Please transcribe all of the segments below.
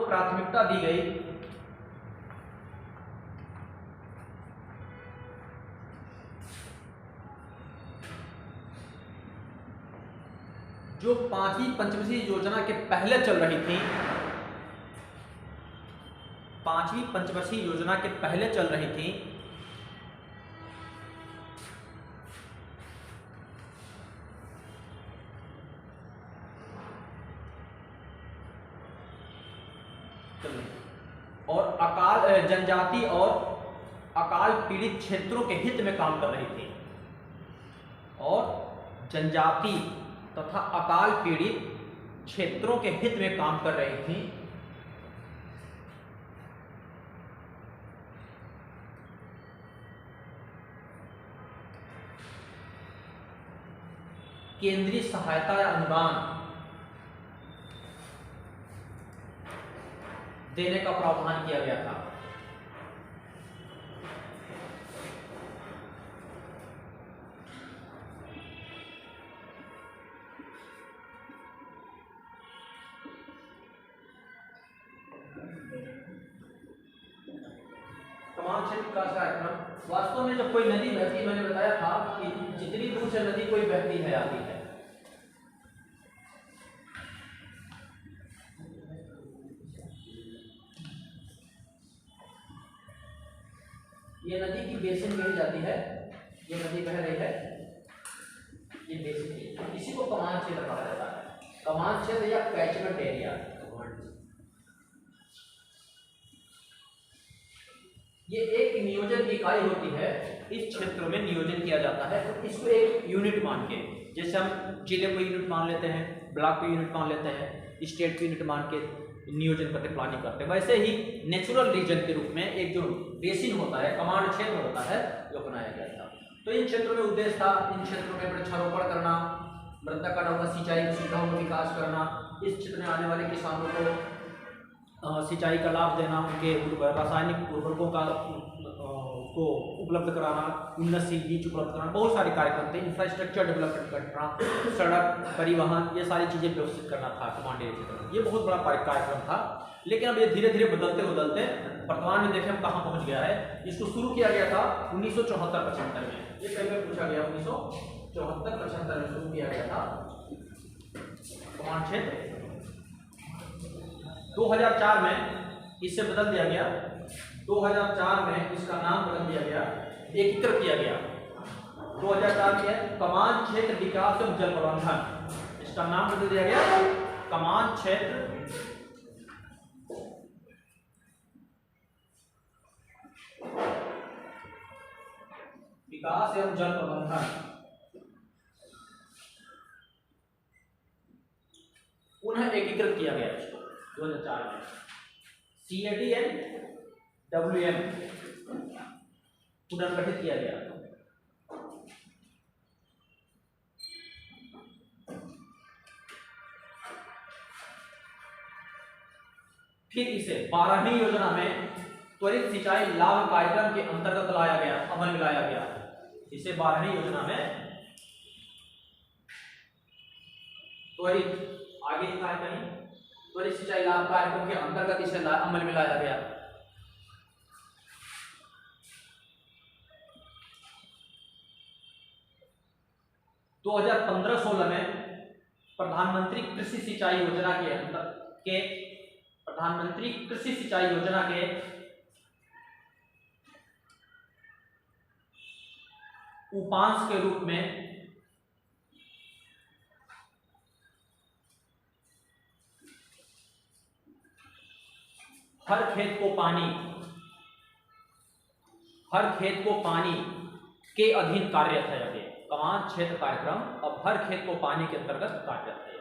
प्राथमिकता दी गई जो पांचवी पंचवर्षीय योजना के पहले चल रही थी, पांचवी पंचवर्षीय योजना के पहले चल रही थी, और अकाल जनजाति और अकाल पीड़ित क्षेत्रों के हित में काम कर रही थी, और जनजाति तथा अकाल पीड़ित क्षेत्रों के हित में काम कर रही थी। केंद्रीय सहायता या अनुदान देने का प्रावधान किया गया था। तमाम क्षेत्र विकास कार्यक्रम, वास्तव में जब कोई नदी बहती है, मैंने बताया था कि जितनी दूर से नदी कोई बहती है आती है, ये नदी की बेसिन कही जाती है, ये नदी बह रही है, ये बेसिन, इसी को कमान क्षेत्र कहा जाता है। कमान क्षेत्र या कैचमेंट एरिया, ये एक नियोजन इकाई होती है, इस क्षेत्र में नियोजन किया जाता है। तो इसको एक यूनिट मान के, जैसे हम जिले को यूनिट मान लेते हैं, ब्लॉक को यूनिट मान लेते हैं, स्टेट को यूनिट मान के नियोजन करते, प्लानिंग करते हैं, वैसे ही नेचुरल रीजन के रूप में एक जो बेसिन होता है, कमांड क्षेत्र होता है, जो बनाया गया था। तो इन क्षेत्रों में उद्देश्य था, इन क्षेत्रों में वृक्षारोपण करना, मृदा का नौका सिंचाई की सुविधाओं का विकास करना, इस क्षेत्र में आने वाले किसानों को सिंचाई का लाभ देना, उनके रासायनिक उर्वरकों का को उपलब्ध कराना, उन्नत बीज उपलब्ध कराना, बहुत सारे कार्यक्रम थे। इंफ्रास्ट्रक्चर डेवलपमेंट करना, सड़क, परिवहन, ये सारी चीज़ें व्यवस्थित करना था कमांड एरिया क्षेत्र में। ये बहुत बड़ा कार्यक्रम था। लेकिन अब ये धीरे धीरे बदलते बदलते वर्तमान में देखें हम कहाँ पहुँच गया है। इसको शुरू किया गया था 1974-75 में, ये कई बार पूछा गया, 1974-75 में शुरू किया गया था कमांड क्षेत्र। 2004 में इसे बदल दिया गया, 2004 में इसका नाम बदल दिया गया, एकीकृत किया गया। 2004 में कमान क्षेत्र विकास एवं जल प्रबंधन, इसका नाम बदल दिया गया कमान क्षेत्र विकास एवं जल प्रबंधन, पुनः एकीकृत किया गया इसको 2004 में। CADM-WM पुनर्गठित किया गया। फिर इसे 12वीं योजना में त्वरित सिंचाई लाभ कार्यक्रम के अंतर्गत लाया गया, अमल में लाया गया। इसे 12वीं योजना में त्वरित, आगे लिखा है कहीं, त्वरित सिंचाई लाभ कार्यक्रम के अंतर्गत इसे अमल में लाया गया। दो 2015-16 में प्रधानमंत्री कृषि सिंचाई योजना के प्रधानमंत्री कृषि सिंचाई योजना के उपांश के रूप में हर खेत को पानी के अधीन कार्यरत है। अभी कमान क्षेत्र कार्यक्रम अब हर खेत को पानी के अंतर्गत कार्यरत है।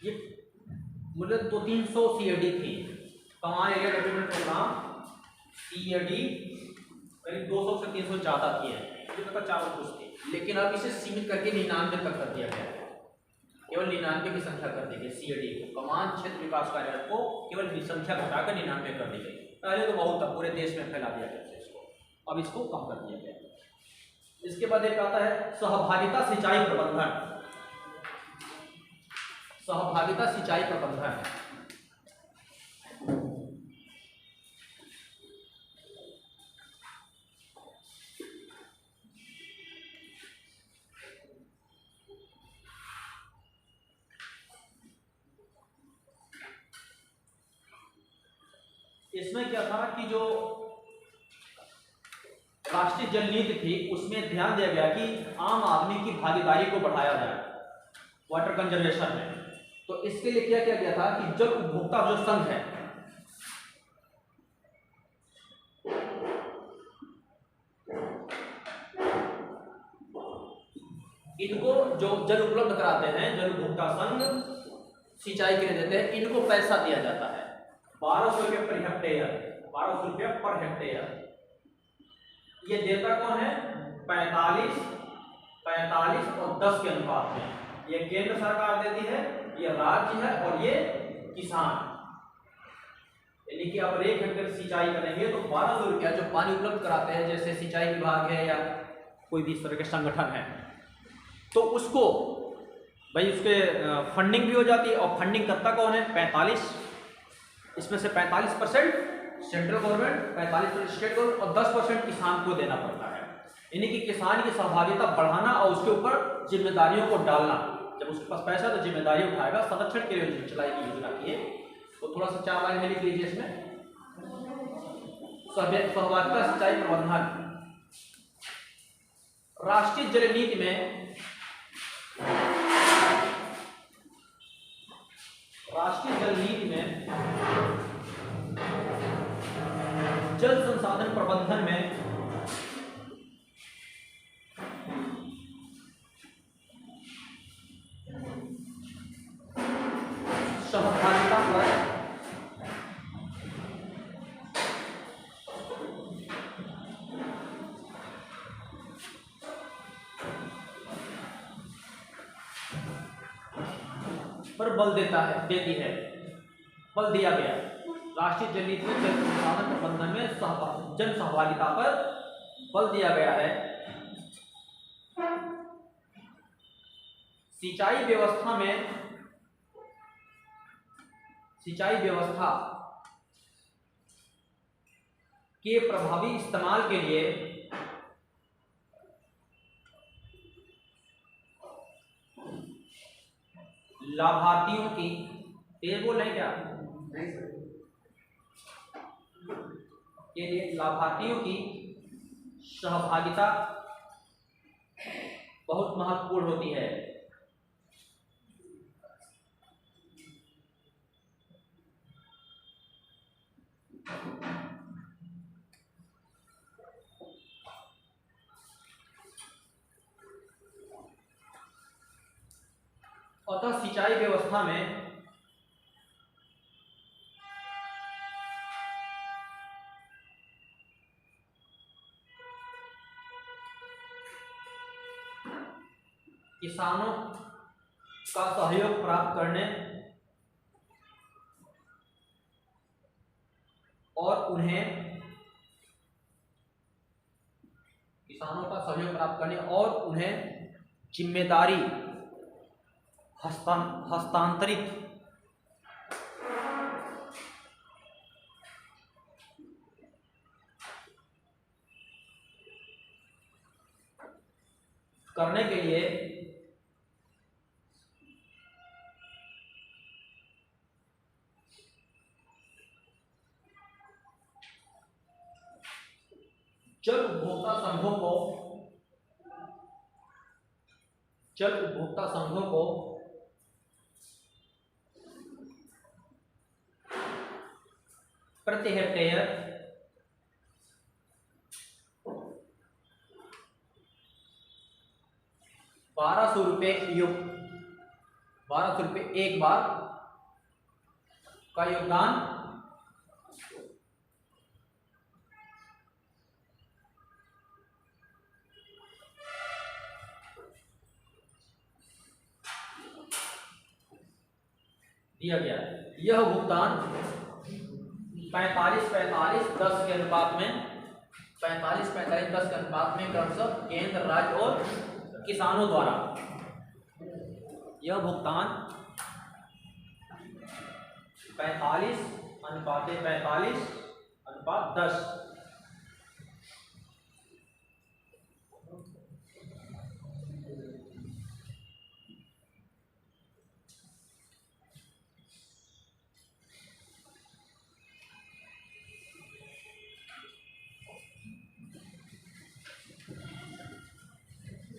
ये मूल्य 200-300 CAD थी, कमान एरिया डेवलपमेंट प्रोग्राम CAD करीब 200 से 300 ज्यादा थी, जो तक 4 कुछ थी, लेकिन अब इसे सीमित करके 99 तक कर दिया गया। केवल 99 की संख्या कर दी गई। CAD को कमान क्षेत्र विकास कार्यालय को केवल संख्या घटाकर 99 कर दी गई। पहले तो बहुत था, पूरे देश में फैला दिया गया इसको। अब इसको कम कर दिया गया। इसके बाद एक आता है सहभागिता सिंचाई प्रबंधन। सहभागिता सिंचाई प्रबंधन इसमें क्या था कि जो राष्ट्रीय जल नीति थी उसमें ध्यान दिया गया कि आम आदमी की भागीदारी को बढ़ाया जाए वाटर कंजर्वेशन में। तो इसके लिए क्या किया गया था कि जल उपभोक्ता जो संघ है, इनको जो जल उपलब्ध कराते हैं, जल उपभोक्ता संघ सिंचाई के लिए देते हैं, इनको पैसा दिया जाता है 1200 रुपये पर हेक्टेयर, 1200 रुपये पर हेक्टेयर। ये देता कौन है? 45 और 10 के अनुपात में। ये केंद्र सरकार देती है, ये राज्य है और ये किसान। यानी कि अब 1 हेक्टेयर सिंचाई करेंगे तो 1200 रुपया जो पानी उपलब्ध कराते हैं, जैसे सिंचाई विभाग है या कोई भी इस तरह के संगठन है, तो उसको भाई उसके फंडिंग भी हो जाती है। और फंडिंग करता कौन है? 45, इसमें से 45% सेंट्रल गवर्नमेंट, 45% स्टेट गवर्नमेंट और 10% किसान को देना पड़ता है। यानी कि किसान की सहभागिता बढ़ाना और उसके ऊपर जिम्मेदारियों को डालना। जब उसके पास पैसा तो जिम्मेदारी उठाएगा। संरक्षण के लिए चलाई की योजना की है, तो थोड़ा सा 4 लाइन में लिख लीजिए इसमें। सहभागिता सिंचाई प्रबंधन राष्ट्रीय जल नीति में, राष्ट्रीय जल नीति में जल संसाधन प्रबंधन में सहभागिता पर बल देती है, बल दिया गया। राष्ट्रीय जल नीति में जल संसाधन प्रबंधन में जन सहभागिता पर बल दिया गया है। सिंचाई व्यवस्था के प्रभावी इस्तेमाल के लिए लाभार्थियों की, तेज बोल रहे हैं क्या? के लिए लाभार्थियों की सहभागिता बहुत महत्वपूर्ण होती है। अतः सिंचाई व्यवस्था में किसानों का सहयोग प्राप्त करने और उन्हें जिम्मेदारी हस्तांतरित करने के लिए जल उपभोक्ता संघों को प्रति हेक्टेयर 1200 रुपये एक बार का योगदान दिया गया। यह भुगतान 45-45-10 के अनुपात में 45-45 10 के अनुपात में क्रमशः केंद्र, राज्य और किसानों द्वारा यह भुगतान 45:45:10।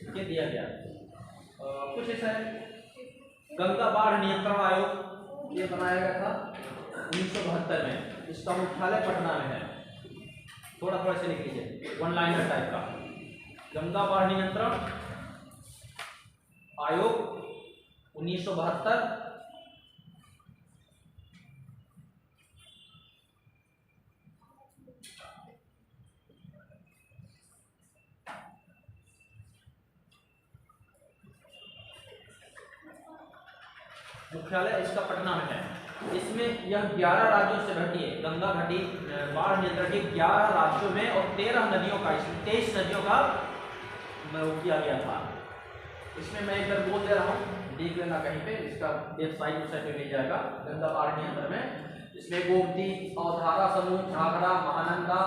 ये दिया गया कुछ ऐसा है। गंगा बाढ़ नियंत्रण आयोग ये बनाया गया था 1972 में। इसका मुख्यालय पटना में है। थोड़ा थोड़ा से लिख लीजिए, वन लाइनर टाइप का। गंगा बाढ़ नियंत्रण आयोग 1972। मुख्यालय इसका पटना में है। इसमें यह 11 राज्यों से घटी है। गंगा घटी बाढ़ नियंत्रण के 11 राज्यों में और 13 नदियों का, इसमें 23 नदियों का किया गया था। इसमें मैं एक बार बोल दे रहा हूँ, देख लेना कहीं पे, इसका वेबसाइट पे मिल जाएगा। गंगा बाढ़ नियंत्रण में इसमें गोमती, अवधारा समूह, घाघरा, महानंदा,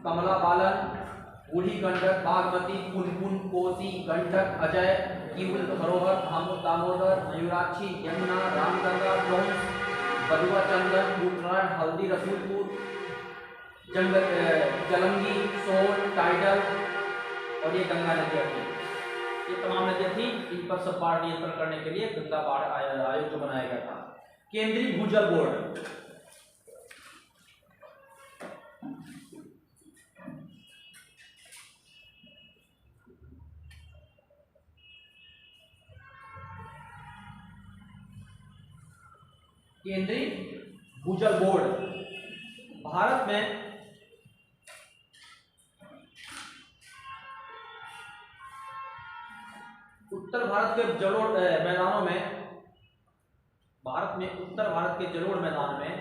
कमला बालन, बूढ़ी गंडक, बागमती, पुनपुन, कोसी, गंडक, अजय, कीवल, धरोहर, दामोदर, मयूराक्षी, यमुना, रामगंगा, टोंस, बलुआ, चंदन, उत्तरायण, हल्दी, रसूलपुर, जलंगी, सोन, टाइडल और ये गंगा नदियाँ थी। ये तमाम नदियाँ थी। इन पर सब बाढ़ नियंत्रण करने के लिए गंगा बाढ़ आयोग जो बनाया गया था। केंद्रीय भूजल बोर्ड, केंद्रीय भूजल बोर्ड भारत में उत्तर भारत के जलोढ़ मैदानों में, उत्तर भारत के जलोढ़ मैदान में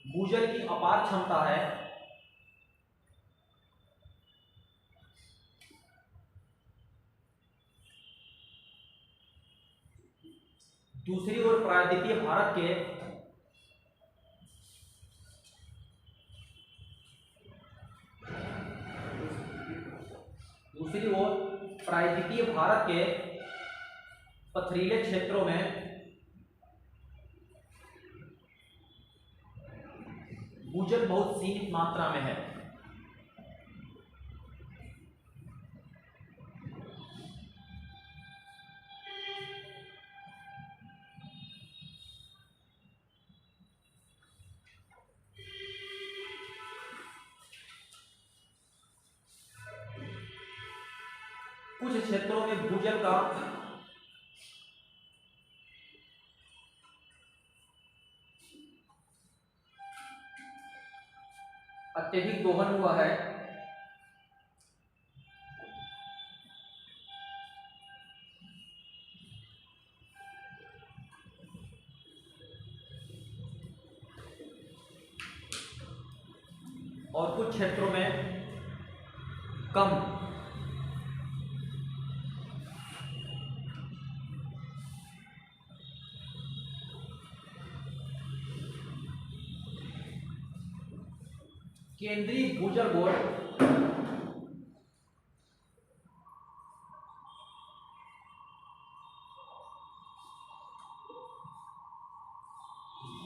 भूजल की अपार क्षमता है। दूसरी ओर प्रायद्वीपीय भारत के पथरीले क्षेत्रों में भूजल बहुत सीमित मात्रा में है। कुछ क्षेत्रों में भूजल का अत्यधिक दोहन हुआ है। और कुछ क्षेत्रों में कम। केंद्रीय भूजल बोर्ड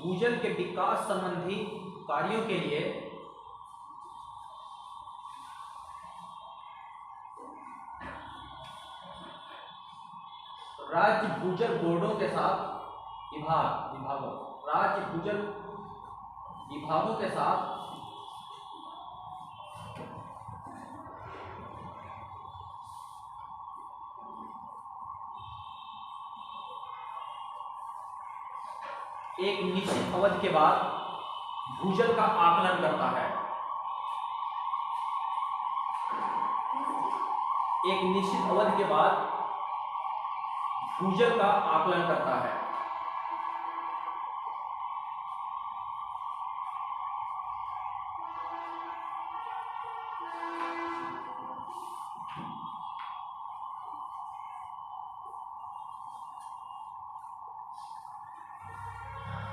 भूजल के विकास संबंधी कार्यों के लिए राज्य भूजल बोर्डों के साथ राज्य भूजल विभागों के साथ एक निश्चित अवधि के बाद भूजल का आकलन करता है। एक निश्चित अवधि के बाद भूजल का आकलन करता है।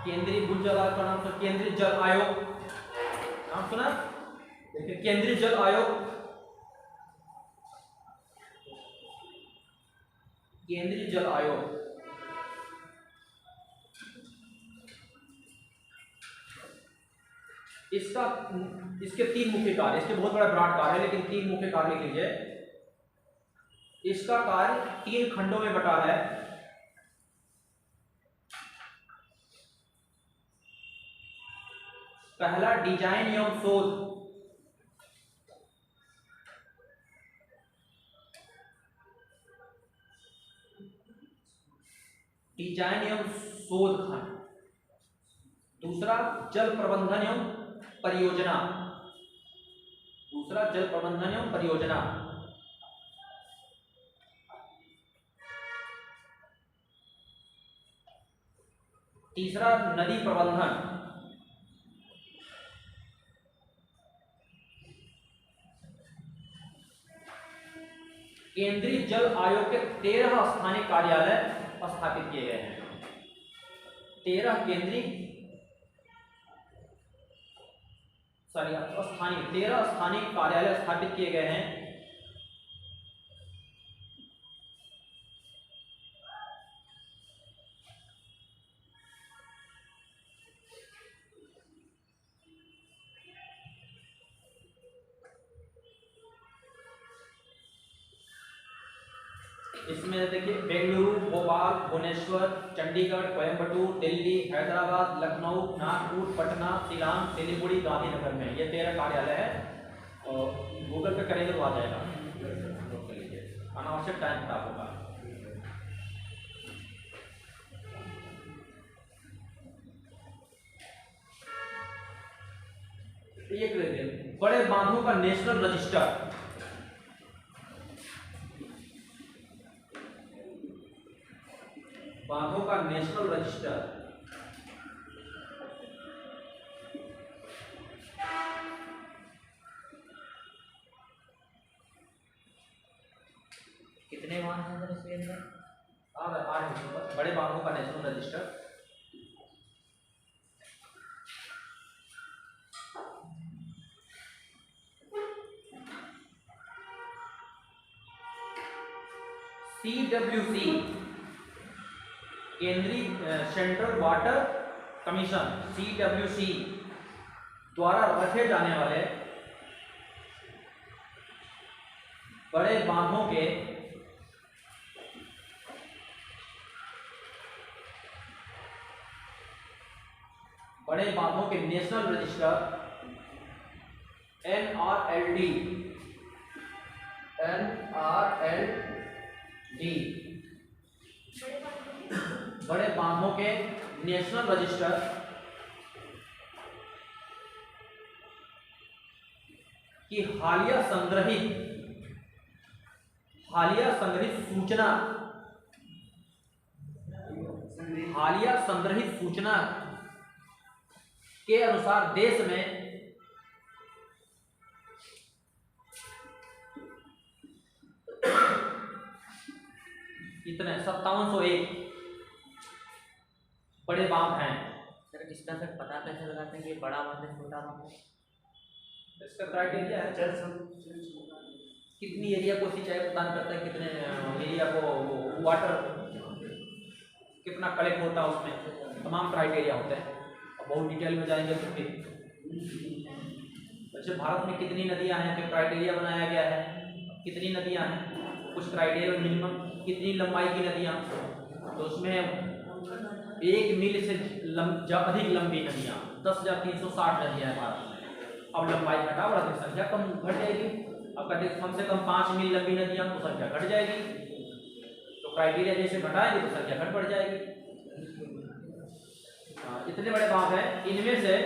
केंद्रीय भू जल आयोग का नाम सुना, केंद्रीय जल आयोग नाम सुना। देखिए केंद्रीय जल आयोग, केंद्रीय जल आयोग इसका इसके 3 मुख्य कार्य, इसके बहुत बड़ा ब्रॉड कार्य है लेकिन 3 मुख्य कार्य लिख लीजिए। इसका कार्य 3 खंडों में बटा है। पहला डिजाइन एवं शोध, डिजाइन एवं शोध खंड। दूसरा जल प्रबंधन एवं परियोजना, दूसरा जल प्रबंधन एवं परियोजना। तीसरा नदी प्रबंधन। केंद्रीय जल आयोग के 13 स्थानीय कार्यालय स्थापित किए गए हैं। 13 केंद्रीय स्थानीय 13 स्थानीय कार्यालय स्थापित किए गए हैं। इसमें देखिए बेंगलुरु, भोपाल, भुवनेश्वर, चंडीगढ़, कोयम्बटूर, दिल्ली, हैदराबाद, लखनऊ, नागपुर, पटना, शिलांग, सिलीगुड़ी, गांधीनगर में ये 13 कार्यालय है। और गूगल पे करेंगे तो आ जाएगा, नोट कर लीजिए, अनावश्यक टाइम खराब होगा। एक बड़े बांधों का नेशनल रजिस्टर, बांधों का नेशनल रजिस्टर कितने बांध हैं सर इसके अंदर? बड़े बांधों का नेशनल रजिस्टर। CWC केंद्रीय सेंट्रल वाटर कमीशन, CWC द्वारा रखे जाने वाले बड़े बांधों के नेशनल रजिस्टर NRLD बड़े बांधों के नेशनल रजिस्टर की हालिया संग्रहित सूचना के अनुसार देश में कितने 5701 बड़े बांध हैं। सर इसका सर पता कैसे लगाते हैं कि बड़ा बांध है छोटा बांध है? इसका क्राइटेरिया है, कितनी एरिया को सिंचाई प्रदान करता है, कितने एरिया को वाटर कितना कलेक्ट होता है, उसमें तमाम क्राइटेरिया होते हैं। और बहुत डिटेल में जाएंगे तो फिर अच्छा भारत में कितनी नदियां हैं, फिर क्राइटेरिया बनाया गया है कितनी नदियां हैं, कुछ क्राइटेरिया मिनिमम कितनी लंबाई की नदियां, तो उसमें 1 मील से अधिक लंबी नदियां 10,360 नदियां है भारत में। अब लंबाई घटा बढ़ा तो संख्या कम घट जाएगी। अब कहते कम से कम 5 मील लंबी नदियां तो संख्या घट जाएगी, तो क्राइटेरिया जैसे घटाएंगे तो संख्या घट बढ़ जाएगी। इतने बड़े बांध हैं, इनमें से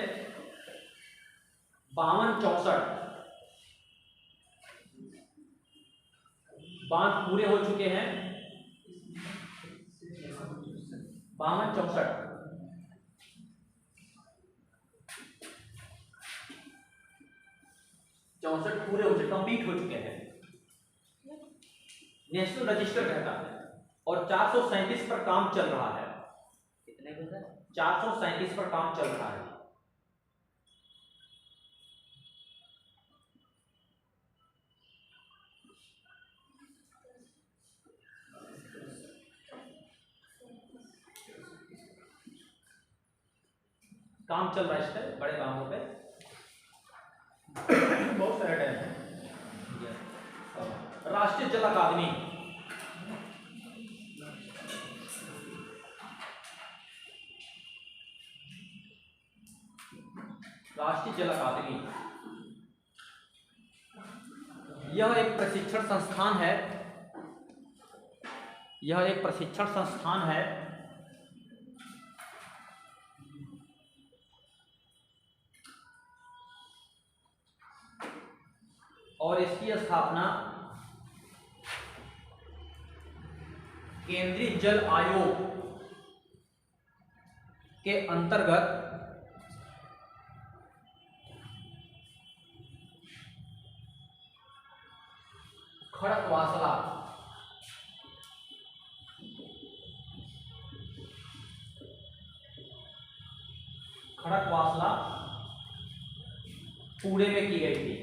52-64 बांध पूरे हो चुके हैं। 52-64 पूरे हो चुके, कंप्लीट हो चुके हैं, नेशनल रजिस्टर कहता है। और 437 पर काम चल रहा है। कितने को सर? 437 पर काम चल रहा है। काम चल रहा है इस पर, बड़े कामों पे बहुत सारे डैम हैं। राष्ट्रीय जल अकादमी, राष्ट्रीय जल अकादमी यह एक प्रशिक्षण संस्थान है, यह एक प्रशिक्षण संस्थान है और इसकी स्थापना केंद्रीय जल आयोग के अंतर्गत खड़कवासला पुणे में की गई थी।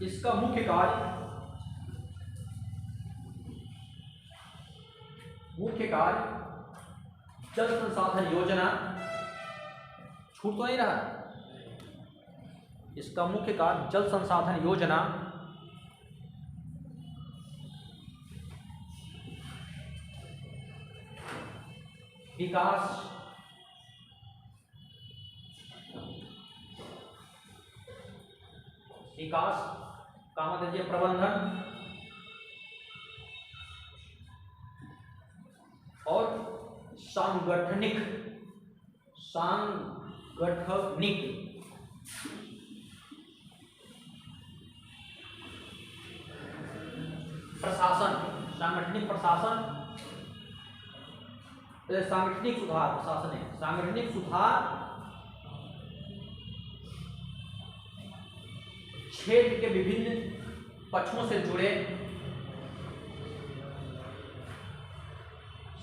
इसका मुख्य कार्य जल संसाधन योजना, छूट तो नहीं रहा, इसका मुख्य कार्य जल संसाधन योजना, विकास, कामकाजीय प्रबंधन और सांगठनिक प्रशासन, सांगठनिक सुधार, प्रशासन है सांगठनिक सुधार क्षेत्र के विभिन्न पक्षों से जुड़े,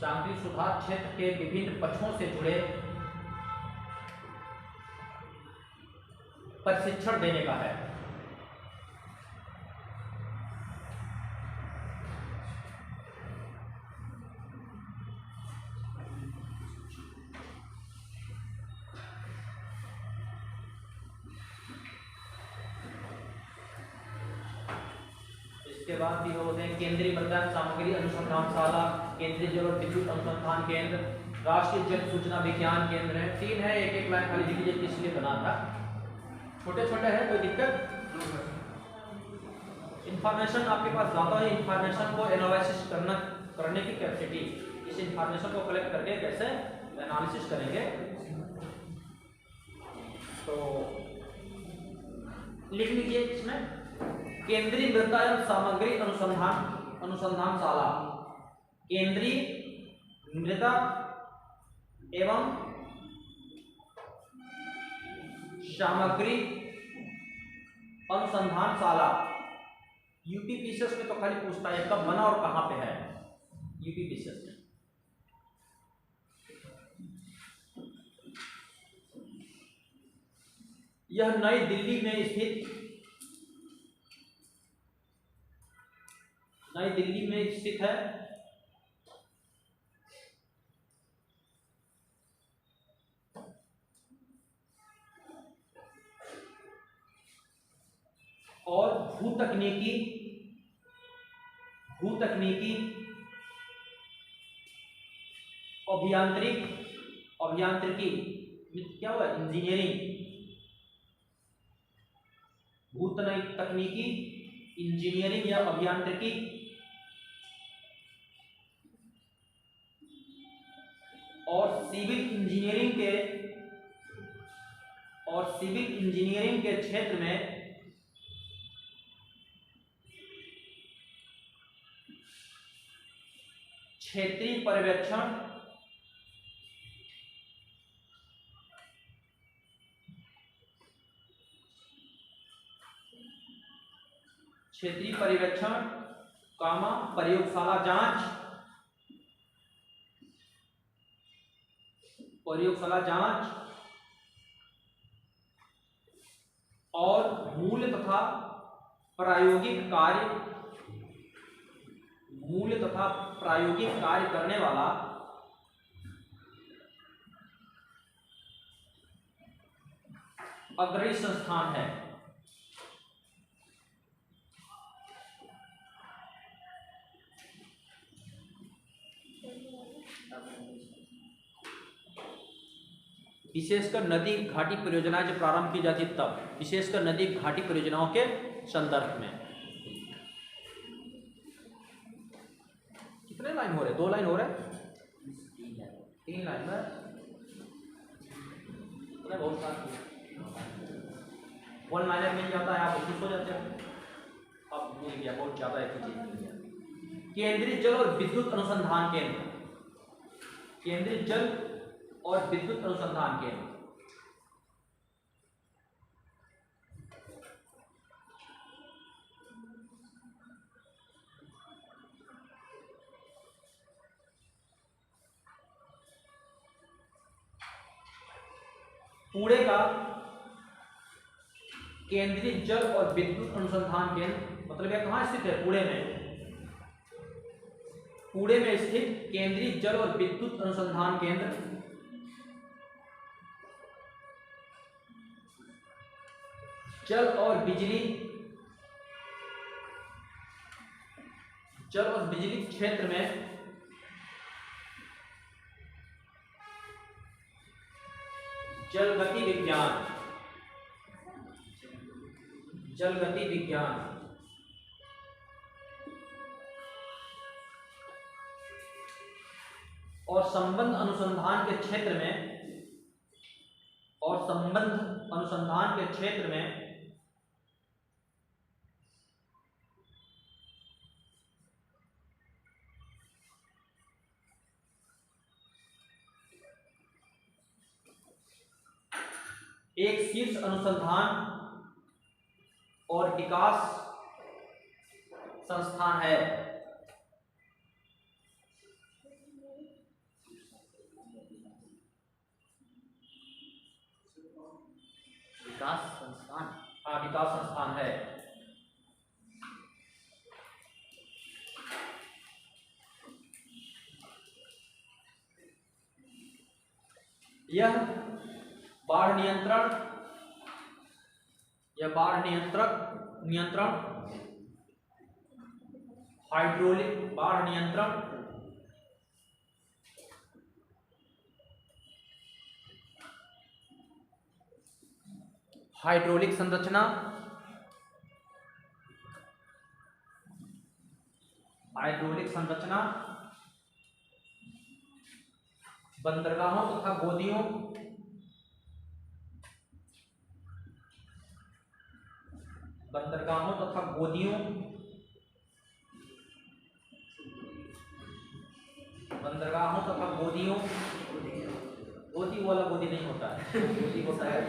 सांगठनिक सुधार क्षेत्र के विभिन्न पक्षों से जुड़े प्रशिक्षण देने का है। इसके बाद भी होते हैं केंद्रीय मतदान सामग्री अनुसंधानशाला, केंद्रीय जल और विद्युत अनुसंधान केंद्र, राष्ट्रीय जल सूचना विज्ञान केंद्र है। 3 है, एक लाइन खाली लिख लीजिए किस लिए बना था। छोटे है, कोई दिक्कत? इंफॉर्मेशन आपके पास ज्यादा है, इंफॉर्मेशन को एनालिसिस करने की कैपेसिटी, इस इंफॉर्मेशन को कलेक्ट करके कैसे एनालिसिस करेंगे, तो लिख लीजिए इसमें केंद्रीय मृदा एवं सामग्री अनुसंधानशाला, केंद्रीय मृदा एवं सामग्री अनुसंधानशाला। यूपीपीसीएस में तो खाली पूछता है कब बना और कहां पे है, यूपीपीसीएस में। यह नई दिल्ली में स्थित है। और भूतकनीकी अभियांत्रिकी क्या हुआ, इंजीनियरिंग, भूतकनीकी इंजीनियरिंग या अभियांत्रिकी और सिविल इंजीनियरिंग के क्षेत्र में क्षेत्रीय पर्यवेक्षण क्षेत्रीय पर्यवेक्षण, प्रयोगशाला जांच, और मूल तथा प्रायोगिक कार्य करने वाला अग्रणी संस्थान है। विशेषकर नदी घाटी परियोजनाएं जब प्रारंभ की जाती तब, विशेषकर नदी घाटी परियोजनाओं के संदर्भ में। कितने लाइन हो रहे? 2 लाइन हो रहे? 3 लाइन में बहुत सारा 1 लाइनर मिल जाता है, आप खुश हो जाते हैं। अब मिल गया, बहुत ज्यादा एक चीज मिल गया। केंद्रीय जल और विद्युत अनुसंधान केंद्र, केंद्रीय जल और विद्युत अनुसंधान केंद्र। पुणे का केंद्रीय जल और विद्युत अनुसंधान केंद्र मतलब यह कहाँ स्थित है? पुणे में। पुणे में स्थित केंद्रीय जल और विद्युत अनुसंधान केंद्र जल और बिजली क्षेत्र में जल गति विज्ञान और संबंध अनुसंधान के क्षेत्र में एक शीर्ष अनुसंधान और विकास संस्थान है। विकास संस्थान, हाँ विकास संस्थान है। यह बाढ़ नियंत्रण, हाइड्रोलिक बाढ़ नियंत्रण, हाइड्रोलिक संरचना, बंदरगाहों तथा गोदियों, गोदी वाला गोदी नहीं होता है, गोदी होता है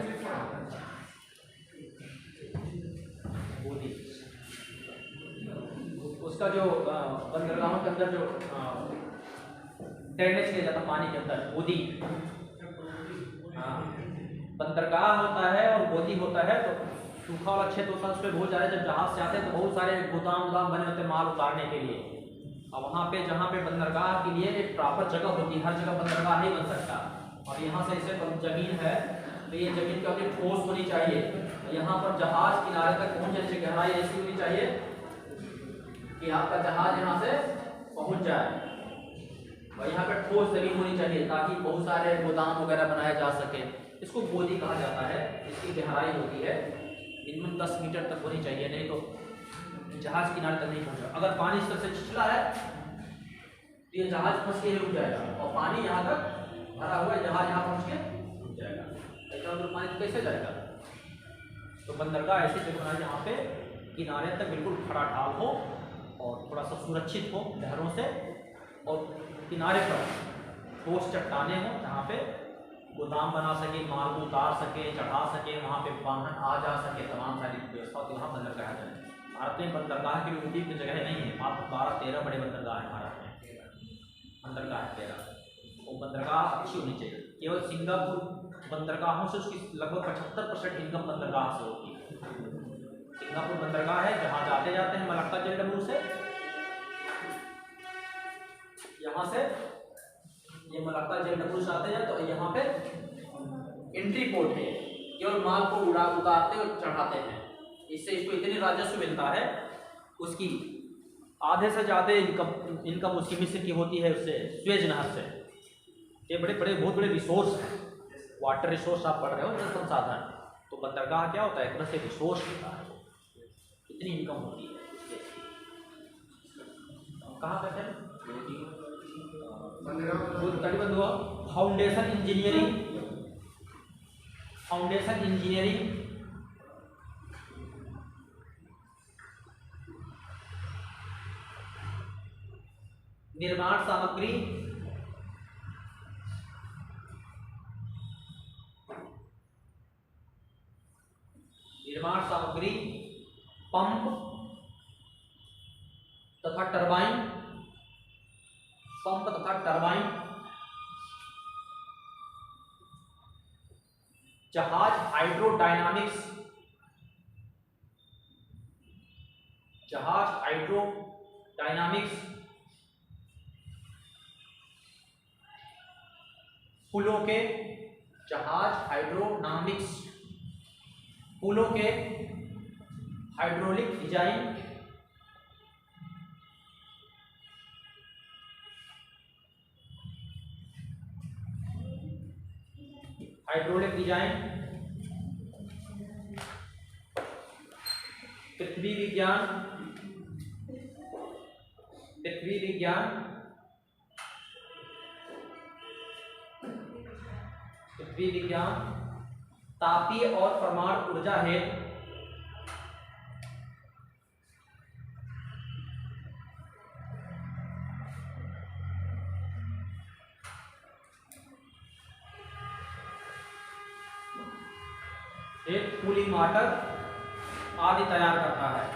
गोदी। उसका जो बंदरगाहों के अंदर जो ड्रेनेज किया जाता है पानी के अंदर, गोदी। हाँ, बंदरगाह होता है और गोदी होता है। तो सूखा वाला क्षेत्र होता है, उस पर बहुत ज़्यादा जब जहाज से आते हैं तो बहुत सारे गोदाम बने होते हैं माल उतारने के लिए। अब वहाँ पे जहाँ पे बंदरगाह के लिए एक प्रॉपर जगह होती है, हर जगह बंदरगाह नहीं बन सकता। और यहाँ से इसे जमीन है तो ये जमीन की अपनी ठोस होनी चाहिए। यहाँ पर जहाज किनारे तक पहुँच जाए, गहराई ऐसी होनी चाहिए कि आपका जहाज यहाँ से पहुँच जाए। और यहाँ पर ठोस जमीन होनी चाहिए ताकि बहुत सारे गोदाम वगैरह बनाए जा सके। इसको गोदी कहा जाता है। इसकी गहराई होती है मिनिमम 10 मीटर तक होनी चाहिए, नहीं तो जहाज किनारे तक नहीं पहुँचा। अगर पानी इस तरह से छिछला है तो ये जहाज फंस के रुक जाएगा, और पानी यहाँ तक भरा हुआ है, जहाज यहाँ पहुँच के रुक जाएगा। ऐसा तो पानी कैसे जाएगा? तो बंदरगाह ऐसी जगह है जहाँ पे किनारे तक बिल्कुल खड़ा ढाल हो और थोड़ा सा सुरक्षित हो लहरों से, और किनारे पर ठोस चट्टाने हो जहाँ पे गोदाम बना सके, माल को उतार सके, चढ़ा सके, वहाँ पे वाहन आ जा सके, तमाम सारी व्यवस्था तो वहाँ बंदरगाह जाए। भारत में बंदरगाह की उतनी की जगह नहीं है, मात्र 12-13 बड़े बंदरगाह हैं भारत में, बंदरगाह 13। वो बंदरगाह अच्छी होनी चाहिए। केवल सिंगापुर बंदरगाहों से उसकी लगभग 75% इनकम बंदरगाह से होती है। सिंगापुर बंदरगाह है जहाँ जाते हैं मलक्का जलडमरू से, यहाँ से ये मलक्का जलडमरू से आते हैं, तो यहाँ पे एंट्री पोर्ट है, केवल माल को उतारते और चढ़ाते हैं। इससे इसको इतनी राजस्व मिलता है, उसकी आधे से ज़्यादा इनकम उसकी मिस्र की होती है उससे, स्वेज नहर से। ये बड़े बड़े बहुत बड़े रिसोर्स हैं, वाटर रिसोर्स आप पढ़ रहे हो, जल संसाधन। तो बंदरगाह क्या होता है, एक तरह से रिसोर्स होता है, इतनी इनकम होती है। कहाँ पे है कटिबंध हुआ। फाउंडेशन इंजीनियरिंग निर्माण सामग्री, पंप तथा टरबाइन, जहाज हाइड्रोडायनामिक्स, पुलों के हाइड्रोलिक डिजाइन, पृथ्वी विज्ञान, तापीय और परमाणु ऊर्जा हेतु कूलिंग वाटर आदि तैयार करता है।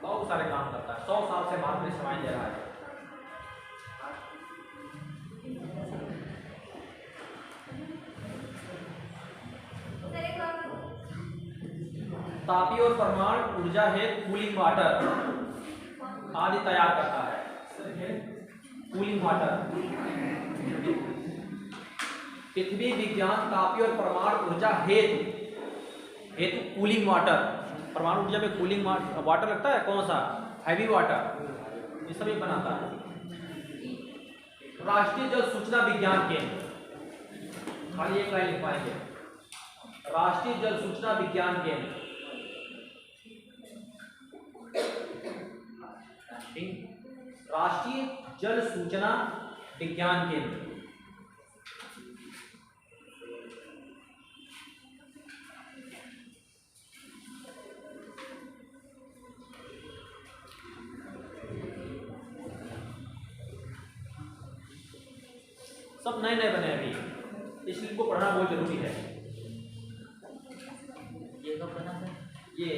बहुत सारे काम करता है, 100 साल से भारत में सेवाएं दे रहा है। तापीय और परमाणु ऊर्जा हेतु कूलिंग वाटर आदि तैयार करता है। कूलिंग वाटर, पृथ्वी विज्ञान तापीय और परमाणु ऊर्जा हेतु कूलिंग वाटर। परमाणु ऊर्जा में कूलिंग वाटर लगता है, कौन सा, हैवी वाटर, ये सभी बनाता है। राष्ट्रीय जल सूचना विज्ञान केंद्र, खाली एक लाइन लिख पाएंगे, राष्ट्रीय जल सूचना विज्ञान केंद्र, राष्ट्रीय जल सूचना विज्ञान केंद्र। सब नए नए बने अभी, इसलिए इनको पढ़ना बहुत जरूरी है। ये कब बना था? ये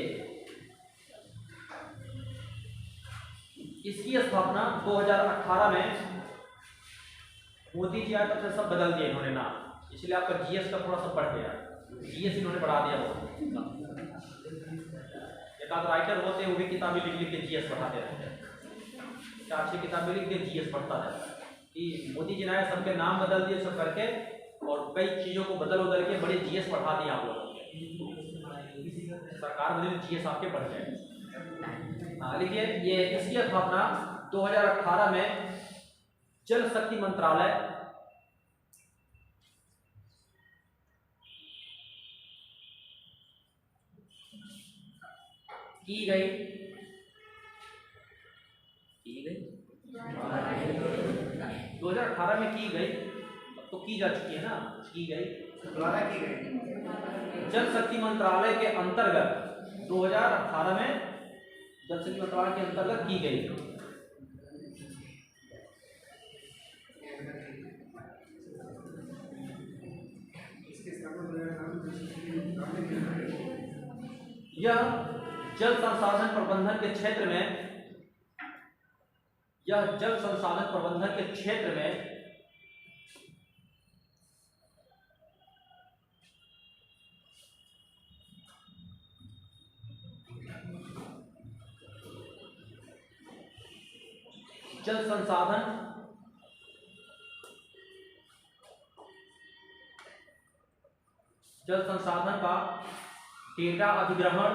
इसकी स्थापना 2018 में मोदी जी आए, तब से सब बदल दिए इन्होंने नाम, इसलिए आपका जीएस का थोड़ा सा बढ़ गया, जीएस इन्होंने बढ़ा दिया बहुत। एक आध राइटर होते हैं, वो भी किताबें लिख के जीएस बढ़ाते रहते हैं, 4-6 किताबें लिख के जीएस बढ़ता रहता है। कि मोदी जी ने सबके नाम बदल दिए सब करके, और कई चीज़ों को बदल के बड़े जीएस बढ़ा दिए आप लोगों के, सरकार बदली जीएस आपके बढ़ जाए। हाँ लिखिए, ये इसकी स्थापना 2018 में जल शक्ति मंत्रालय की गई 2018 में की गई, अब तो की जा चुकी है ना, की गई जल शक्ति मंत्रालय के अंतर्गत 2018 में जल शक्ति मंत्रालय के अंतर्गत की गई। यह जल संसाधन प्रबंधन के क्षेत्र में, यह जल संसाधन प्रबंधन के क्षेत्र में जल संसाधन का डेटा अधिग्रहण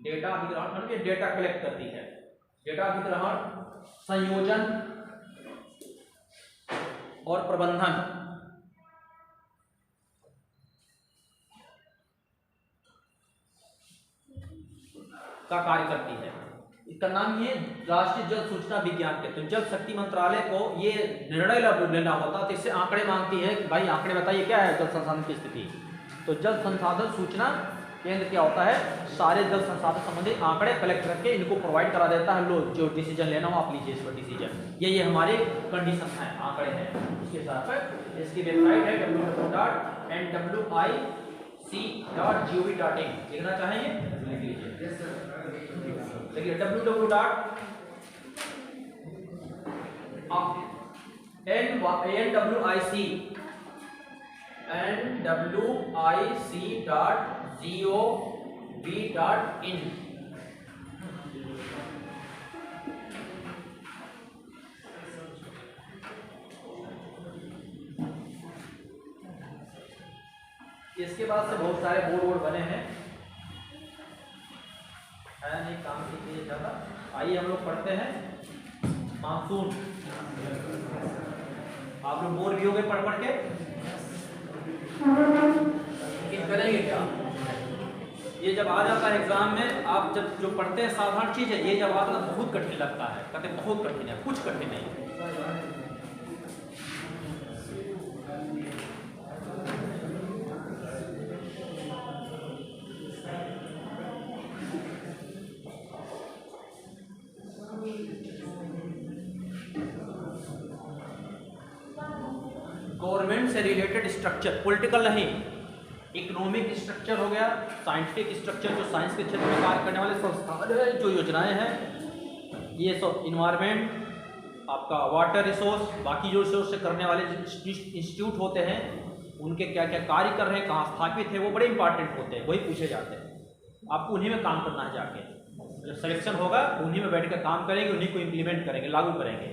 डेटा कलेक्ट करती है, डेटा अधिग्रहण, संयोजन और प्रबंधन का कार्य करती है। इसका नाम ये राष्ट्रीय जल सूचना विज्ञान के। तो जल शक्ति मंत्रालय को ये निर्णय लेना होता है, तो इससे आंकड़े मांगती है कि भाई आंकड़े बताइए क्या है जल संसाधन की स्थिति। तो जल संसाधन सूचना केंद्र क्या होता है, सारे जल संसाधन संबंधी आंकड़े कलेक्ट करके इनको प्रोवाइड करा देता है। लो जो डिसीजन लेना हो आप लीजिए इस पर डिसीजन। ये हमारे कंडीशन है, आंकड़े हैं। इसके साथ इसकी वेबसाइट है www.nwIC.gov.in। लिखना चाहेंगे लिख लीजिए। देखिए nwIC.gov.in। इसके बाद से बहुत सारे बोर्ड बने हैं, है नहीं काम की चीज़ ज़्यादा। आइए हम लोग पढ़ते हैं मानसून। आप लोग बोर भी हो गए पढ़ के, करेंगे क्या? ये जब आ जाता है एग्जाम में, आप जब जो पढ़ते हैं साधारण चीज़ है, ये जब आता है बहुत कठिन लगता है, कहते बहुत कठिन है, कुछ कठिन नहीं। गवर्नमेंट से रिलेटेड स्ट्रक्चर, पॉलिटिकल नहीं, इकोनॉमिक स्ट्रक्चर हो गया, साइंटिफिक स्ट्रक्चर जो साइंस के क्षेत्र में कार्य करने वाले संस्थान है, जो योजनाएं हैं, ये सब इन्वायरमेंट, आपका वाटर रिसोर्स, बाकी जो रिसोर्स से करने वाले इंस्टीट्यूट होते हैं, उनके क्या क्या कार्य कर रहे हैं, कहाँ स्थापित है, वो बड़े इंपॉर्टेंट होते हैं, वही पूछे जाते हैं। आपको उन्हीं में काम करना है जाके, जब सिलेक्शन होगा उन्हीं में बैठ कर काम करेंगे, उन्हीं को इम्प्लीमेंट करेंगे, लागू करेंगे।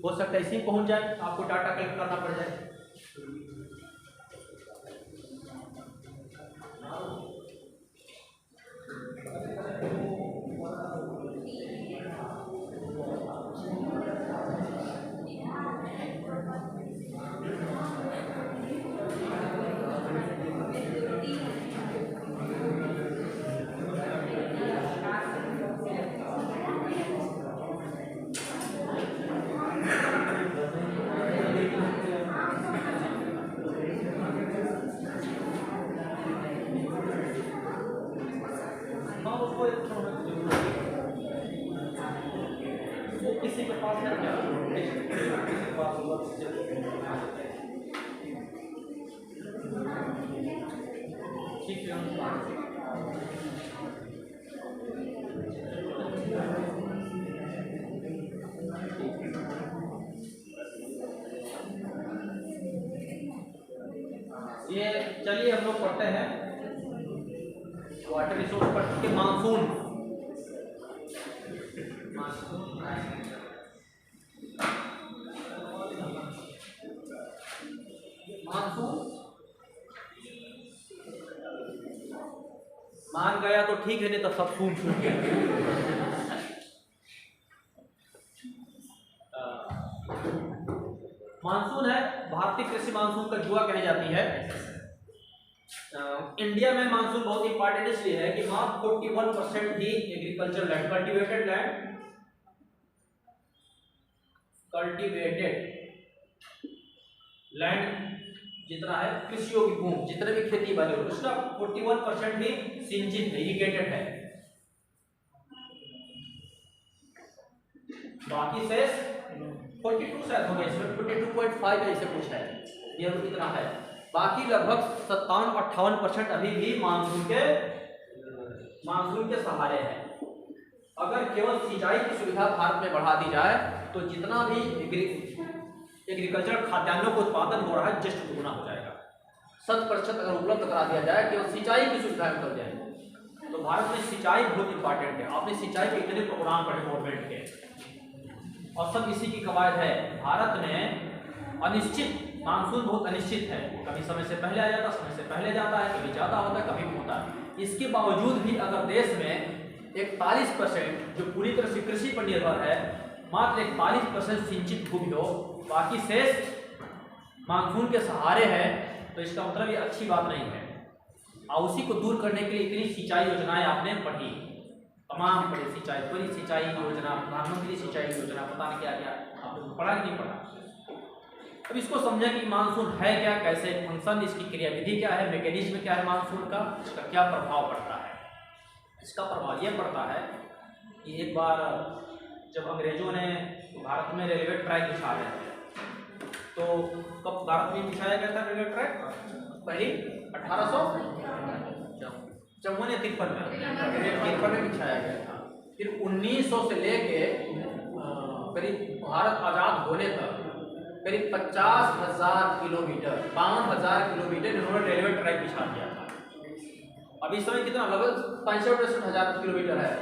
हो सकता है इसी में पहुँच जाए, आपको डाटा कलेक्ट करना पड़ जाए। किसी के पास है क्या? किसी के पास होगा ठीक है। ये चलिए हम लोग पढ़ते हैं वाटर रिसोर्स पर के मानसून। मान गया तो ठीक है, नहीं तो सब सून छूट गया। मानसून है, भारतीय कृषि मानसून का जुआ कही जाती है। इंडिया में मानसून बहुत इंपॉर्टेंट इसलिए है कि वहां 41% ही एग्रीकल्चर लैंड, कल्टीवेटेड लैंड जितना है, कृषि योग्य भूमि जितने भी खेती बाड़ी हो, उसका 41% ही सिंचित है, इरिगेटेड है। बाकी से 42 शायद हो गया, इसमें 42.5 ऐसे कुछ है, ये इतना है। बाकी लगभग 57-58% अभी भी मानसून के सहारे है। अगर केवल सिंचाई की सुविधा भारत में बढ़ा दी जाए तो जितना भी एग्रीकल्चर खाद्यान्नों का उत्पादन हो रहा है जस्ट दुगुना हो जाएगा। 100% अगर उपलब्ध करा दिया जाए, केवल सिंचाई की सुविधा कर जाए तो भारत में सिंचाई बहुत इंपॉर्टेंट है। आपने सिंचाई के इतने प्रोग्राम पढ़े गवर्नमेंट के और सब इसी की कवायद है। भारत में अनिश्चित मानसून बहुत अनिश्चित है, कभी समय से पहले आ जाता है, समय से पहले जाता है, कभी ज़्यादा होता है, कभी होता है। इसके बावजूद भी अगर देश में 41% जो पूरी तरह से कृषि पर निर्भर है, मात्र 41% सिंचित भूमि हो, बाकी शेष मानसून के सहारे है, तो इसका मतलब ये अच्छी बात नहीं है। और उसी को दूर करने के लिए इतनी सिंचाई योजनाएं आपने पढ़ी, तमाम पढ़ी सिंचाई, बड़ी सिंचाई योजना, प्रधानमंत्री सिंचाई योजना, पता नहीं क्या क्या आपने पढ़ा कि नहीं पढ़ा। अब इसको समझें कि मानसून है क्या, कैसे फंक्शन, इसकी क्रियाविधि क्या है, मैकेनिज्म क्या है मानसून का, इसका क्या प्रभाव पड़ता है। इसका प्रभाव यह पड़ता है कि एक बार जब अंग्रेजों ने भारत में रेलवे ट्रैक बिछा रहे थे, तो कब भारत में बिछाया गया था रेलवे ट्रैक? पहली 1853 में बिछाया गया था। फिर 1900 से लेके करीब भारत आजाद होने तक करीब 50,000 किलोमीटर, 52,000 किलोमीटर इन्होंने रेलवे ट्रैक बिछा दिया था। अभी इस समय कितना, लगभग 65,000 किलोमीटर है।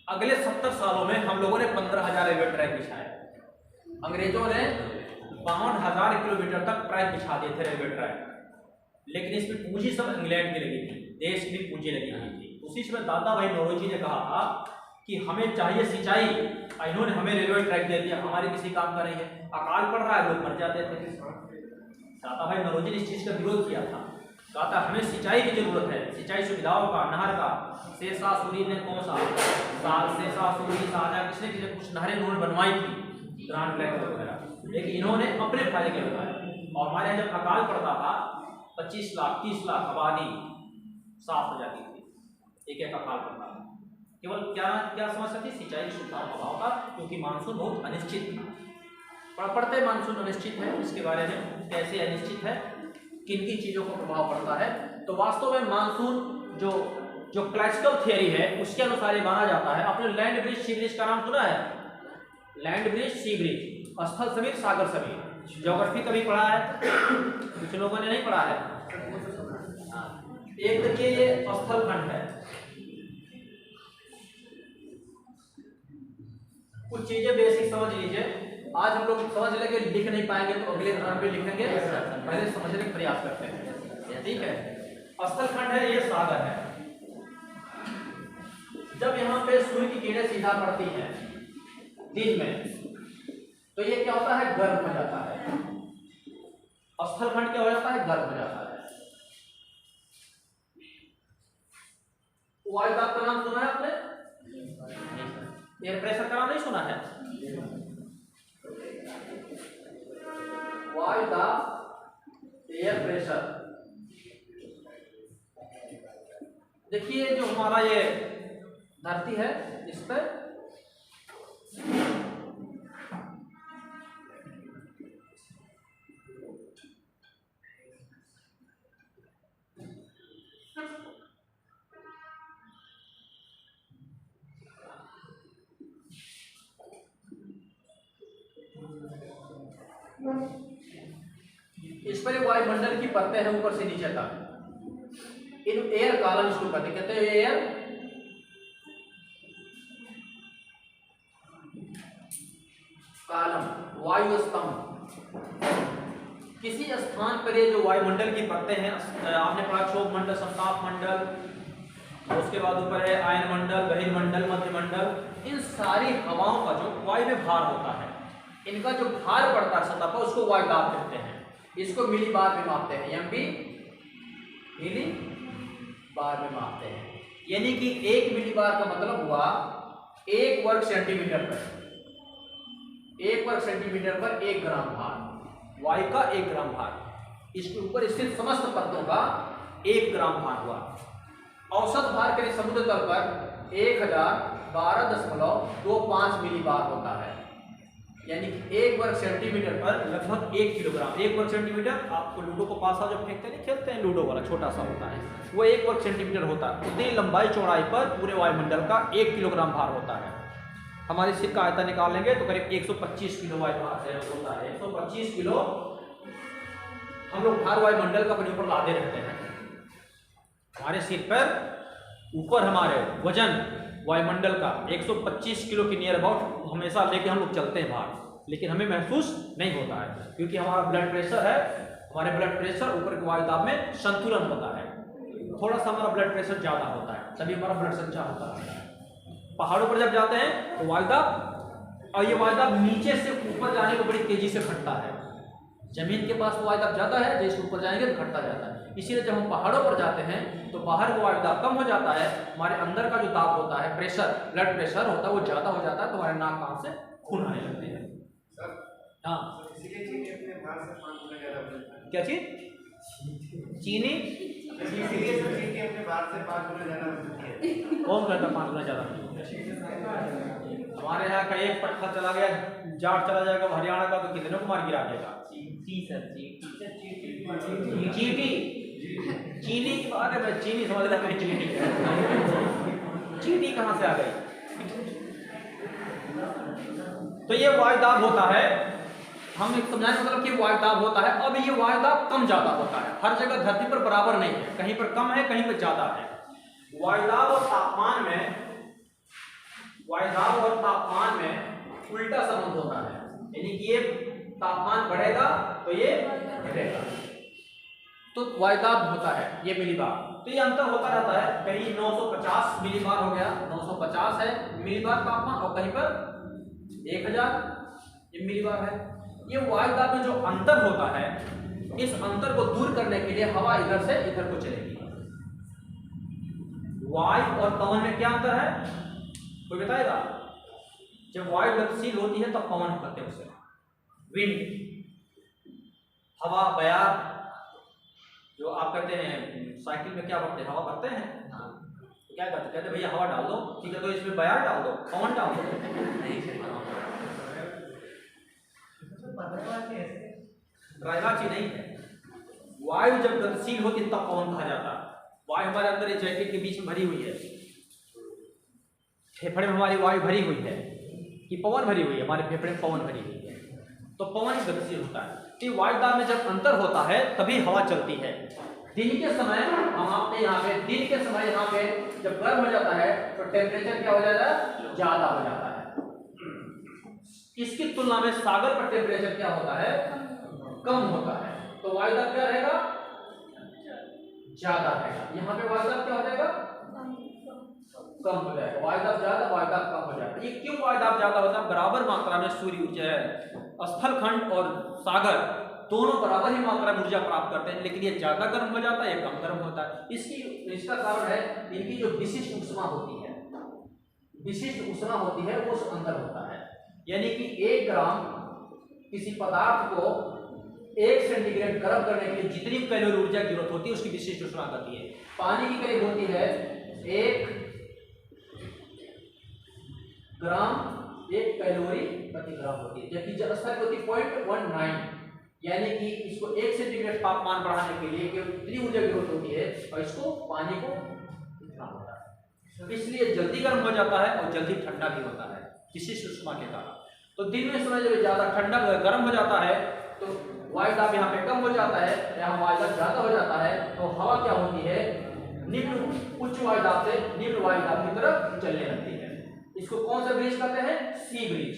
अगले 70 सालों में हम लोगों ने 15,000 रेलवे ट्रैक बिछाए। अंग्रेजों ने 52,000 किलोमीटर तक ट्रैक बिछा दिए थे रेलवे ट्रैक, लेकिन इसमें पूंजी सब इंग्लैंड की लगी थी, देश की पूंजी लगी हुई थी। उसी समय दादा भाई नौरोजी ने कहा था कि हमें चाहिए सिंचाई, इन्होंने हमें रेलवे ट्रैक दे दिया, हमारे किसी काम का नहीं है, अकाल पड़ रहा है, लोग मर जाते थे। दादा भाई नौरोजी ने इस चीज का विरोध किया था, कहा था हमें सिंचाई की जरूरत है, सिंचाई सुविधाओं का, नहर का। शेरशाह सूरी ने कौन सा शेरशाह सूरी, शाहजहां, किसने कुछ नहरें इन्होंने बनवाई थी, ग्रांड ट्रैक वगैरह, लेकिन इन्होंने अपने फायदे के लिए बनाया। और हमारे यहाँ जब अकाल पड़ता था 25 लाख 30 लाख आबादी साफ हो जाती थी, एक अकाल पड़ता था। केवल क्या समस्या थी? सिंचाई की सुविधाओं का अभाव था, क्योंकि मानसून बहुत अनिश्चित था। पढ़ते मानसून अनिश्चित है, इसके बारे में कैसे अनिश्चित है, किन किन चीज़ों का प्रभाव पड़ता है। तो वास्तव में मानसून जो क्लासिकल थियरी है उसके अनुसार ये माना जाता है। आपने लैंड ब्रिज सी ब्रिज का नाम सुना है? लैंड ब्रिज सी ब्रिज, स्थल समीर सागर समीर, ज्योग्राफी कभी पढ़ा है? कुछ लोगों ने नहीं पढ़ा है। एक देखिए ये स्थल खंड है, कुछ चीजें बेसिक समझ लीजिए। आज हम लोग समझ लेंगे, लिख नहीं पाएंगे तो अगले धर्म पे लिखेंगे, पहले समझने का प्रयास करते हैं, ठीक है। स्थल खंड है, ये सागर है। जब यहाँ पे सूर्य की किरणें सीधा पड़ती हैं दिन में, तो ये क्या होता है? गर्म हो जाता है। स्थल खंड क्या हो जाता है? गर्म हो जाता है। वायुदाब का नाम सुना है आपने? एयर प्रेशर का नाम नहीं सुना है? वायुदाब, एयर प्रेशर। देखिए जो हमारा ये धरती है, इस पर वायुमंडल की परतें हैं ऊपर से नीचे तक, इन एयर कॉलम इसको कहते हैं। एयर कॉलम, वायु स्तंभ। किसी स्थान पर ये जो वायुमंडल की परतें हैं, आपने पढ़ा क्षोभ मंडल, समताप मंडल, उसके बाद ऊपर है आयन मंडल, बहिर्मंडल, मध्यमंडल। इन सारी हवाओं का जो वायु में भार होता है, इनका जो भार पड़ता है सतह पर, उसको वायुदाब कहते हैं। इसको मिली बार में मापते हैं, एमबी मिली बार में मापते हैं। यानी कि 1 मिली बार का मतलब हुआ 1 वर्ग सेंटीमीटर पर, 1 वर्ग सेंटीमीटर पर 1 ग्राम भार, वायु का 1 ग्राम भार। इसके ऊपर स्थित समस्त परतों का 1 ग्राम भार हुआ। औसत भार के समुद्र तल पर 1012.25 मिली बार होता है। यानी कि 1 वर्ग सेंटीमीटर पर लगभग 1 किलोग्राम। 1 वर्ग सेंटीमीटर आपको लूडो को पासा जो फेंकते नहीं, खेलते हैं लूडो वाला छोटा सा होता है, वो 1 वर्ग सेंटीमीटर होता है। उतनी लंबाई चौड़ाई पर पूरे वायुमंडल का 1 किलोग्राम भार होता है। हमारे सिर का आयतन निकाल लेंगे तो करीब 125 किलो वायु भार होता है। 125 किलो हम लोग भार वायुमंडल का अपने ऊपर लादे रहते हैं। हमारे सिर पर ऊपर हमारे वजन वायुमंडल का 125 किलो के नियर अबाउट हमेशा लेके हम लोग चलते हैं भार, लेकिन हमें महसूस नहीं होता है क्योंकि हमारा ब्लड प्रेशर है, हमारे ब्लड प्रेशर ऊपर के वायुदाब में संतुलन होता है। थोड़ा सा हमारा ब्लड प्रेशर ज़्यादा होता है तभी हमारा ब्लड संचार होता है। पहाड़ों पर जब जाते हैं तो वायुदाब, और ये वायुदाब नीचे से ऊपर जाने को बड़ी तेजी से घटता है। जमीन के पास तो वायुदाब ज़्यादा है, जैसे ऊपर जाएंगे तो घटता जाता है। इसीलिए जब हम पहाड़ों पर जाते हैं तो बाहर का वायुदाब कम हो जाता है, हमारे अंदर का जो दाब होता है, प्रेशर, ब्लड प्रेशर होता है वो ज़्यादा हो जाता है, तो हमारे नाक कान से खून आने लगते हैं। हाँ, क्या चीज? चीनी कौन कहता 5 गुना ज़्यादा? हमारे यहाँ का एक पट्टा चला गया, जाट चला जाएगा हरियाणा का तो कितने को मार गिरा देगा। चीटी, चीनी की बात है, मैं चीनी समझ रहा था, चीटी चीटी कहाँ से आ गई? तो ये वायुदाब होता है, हम एक समझाने मतलब कि वायुदाब होता है। अब ये वायुदाब कम ज्यादा होता है, हर जगह धरती पर बराबर नहीं है, कहीं पर कम है कहीं पर ज्यादा है। वायुदाब और तापमान में उल्टा संबंध होता है, यानी कि ये तापमान बढ़ेगा तो ये घटेगा, तो वायुदाब होता है ये मिलीबार। तो ये अंतर होता रहता है, कहीं 950 मिलीबार हो गया, 950 है मिलीबार तापमान, और कहीं पर 1000 ये मिलीबार है। ये वायुदाब में जो अंतर होता है, इस अंतर को दूर करने के लिए हवा इधर से इधर को चलेगी। वायु और पवन में क्या अंतर है कोई बताएगा? जब वायु गतिशील होती है तब पवन कहते हैं उसे, विंड। हवा, बयार, जो आप कहते हैं साइकिल में क्या भरते हैं, हवा भरते हैं, तो क्या करते? कहते भैया हवा डाल दो, ठीक है तो इसमें बयार डाल दो, पवन डाल दो। ड्राइवाची नहीं है। वायु जब गतिशील होती है तब पवन कहा जाता है। वायु हमारे अंदर इस जैकेट के बीच में भरी हुई है, फेफड़े में हमारी वायु भरी हुई है कि पवन भरी हुई है, हमारे फेफड़े में पवन भरी हुई है, तो पवन गतिशील होता है। तो वायुदाब में जब अंतर होता है तभी हवा चलती है। दिन के समय हम आपने यहाँ पे दिन के समय यहाँ पे जब गर्म हो जाता है तो टेम्परेचर क्या हो जाता है? ज्यादा हो जाता है। इसकी तुलना में सागर पर टेम्परेचर क्या होता है? कम होता है, तो वायुदाब क्या रहेगा? ज्यादा रहेगा। यहाँ पे वायुदाब क्या हो जाएगा? कम हो जाएगा। वायुदाब ज्यादा, वायुदाब कम हो जाएगा। ये क्यों वायुदाब ज्यादा होता है? बराबर मात्रा में सूर्य ऊर्जा है, स्थल खंड और सागर दोनों बराबर ही मात्रा में ऊर्जा प्राप्त करते हैं, लेकिन ये ज्यादा गर्म हो जाता है, ये कम गर्म होता है। इसका कारण है इनकी जो विशिष्ट ऊष्मा होती है, विशिष्ट ऊष्मा होती है उस अंतर होता है। यानी कि 1 ग्राम किसी पदार्थ को 1 सेंटीग्रेड गर्म करने के लिए जितनी कैलोरी ऊर्जा की जरूरत होती है उसकी विशिष्ट ऊष्मा करती है। पानी की करीब होती है 1 ग्राम 1 कैलोरी प्रति ग्राम होती है, जबकि जल स्तर की होती है 0.19, यानी कि इसको 1 सेंटीग्रेड तापमान बढ़ाने के लिए केवल इतनी ऊर्जा की जरूरत होती है और इसको पानी को इतना होता है। इसलिए जल्दी गर्म हो जाता है और जल्दी ठंडा भी होता है विशिष्ट ऊष्मा के कारण। तो दिन में समय जब ज्यादा ठंडा गर्म हो जाता है तो वायुदाब यहाँ पे कम हो जाता है, यहाँ वायुदाब ज्यादा हो जाता है, तो हवा क्या होती है? निम्न उच्च वायुदाब से निम्न वायुदाब की तरफ चलने लगती है। इसको कौन सा ब्रिज कहते हैं? सी ब्रिज।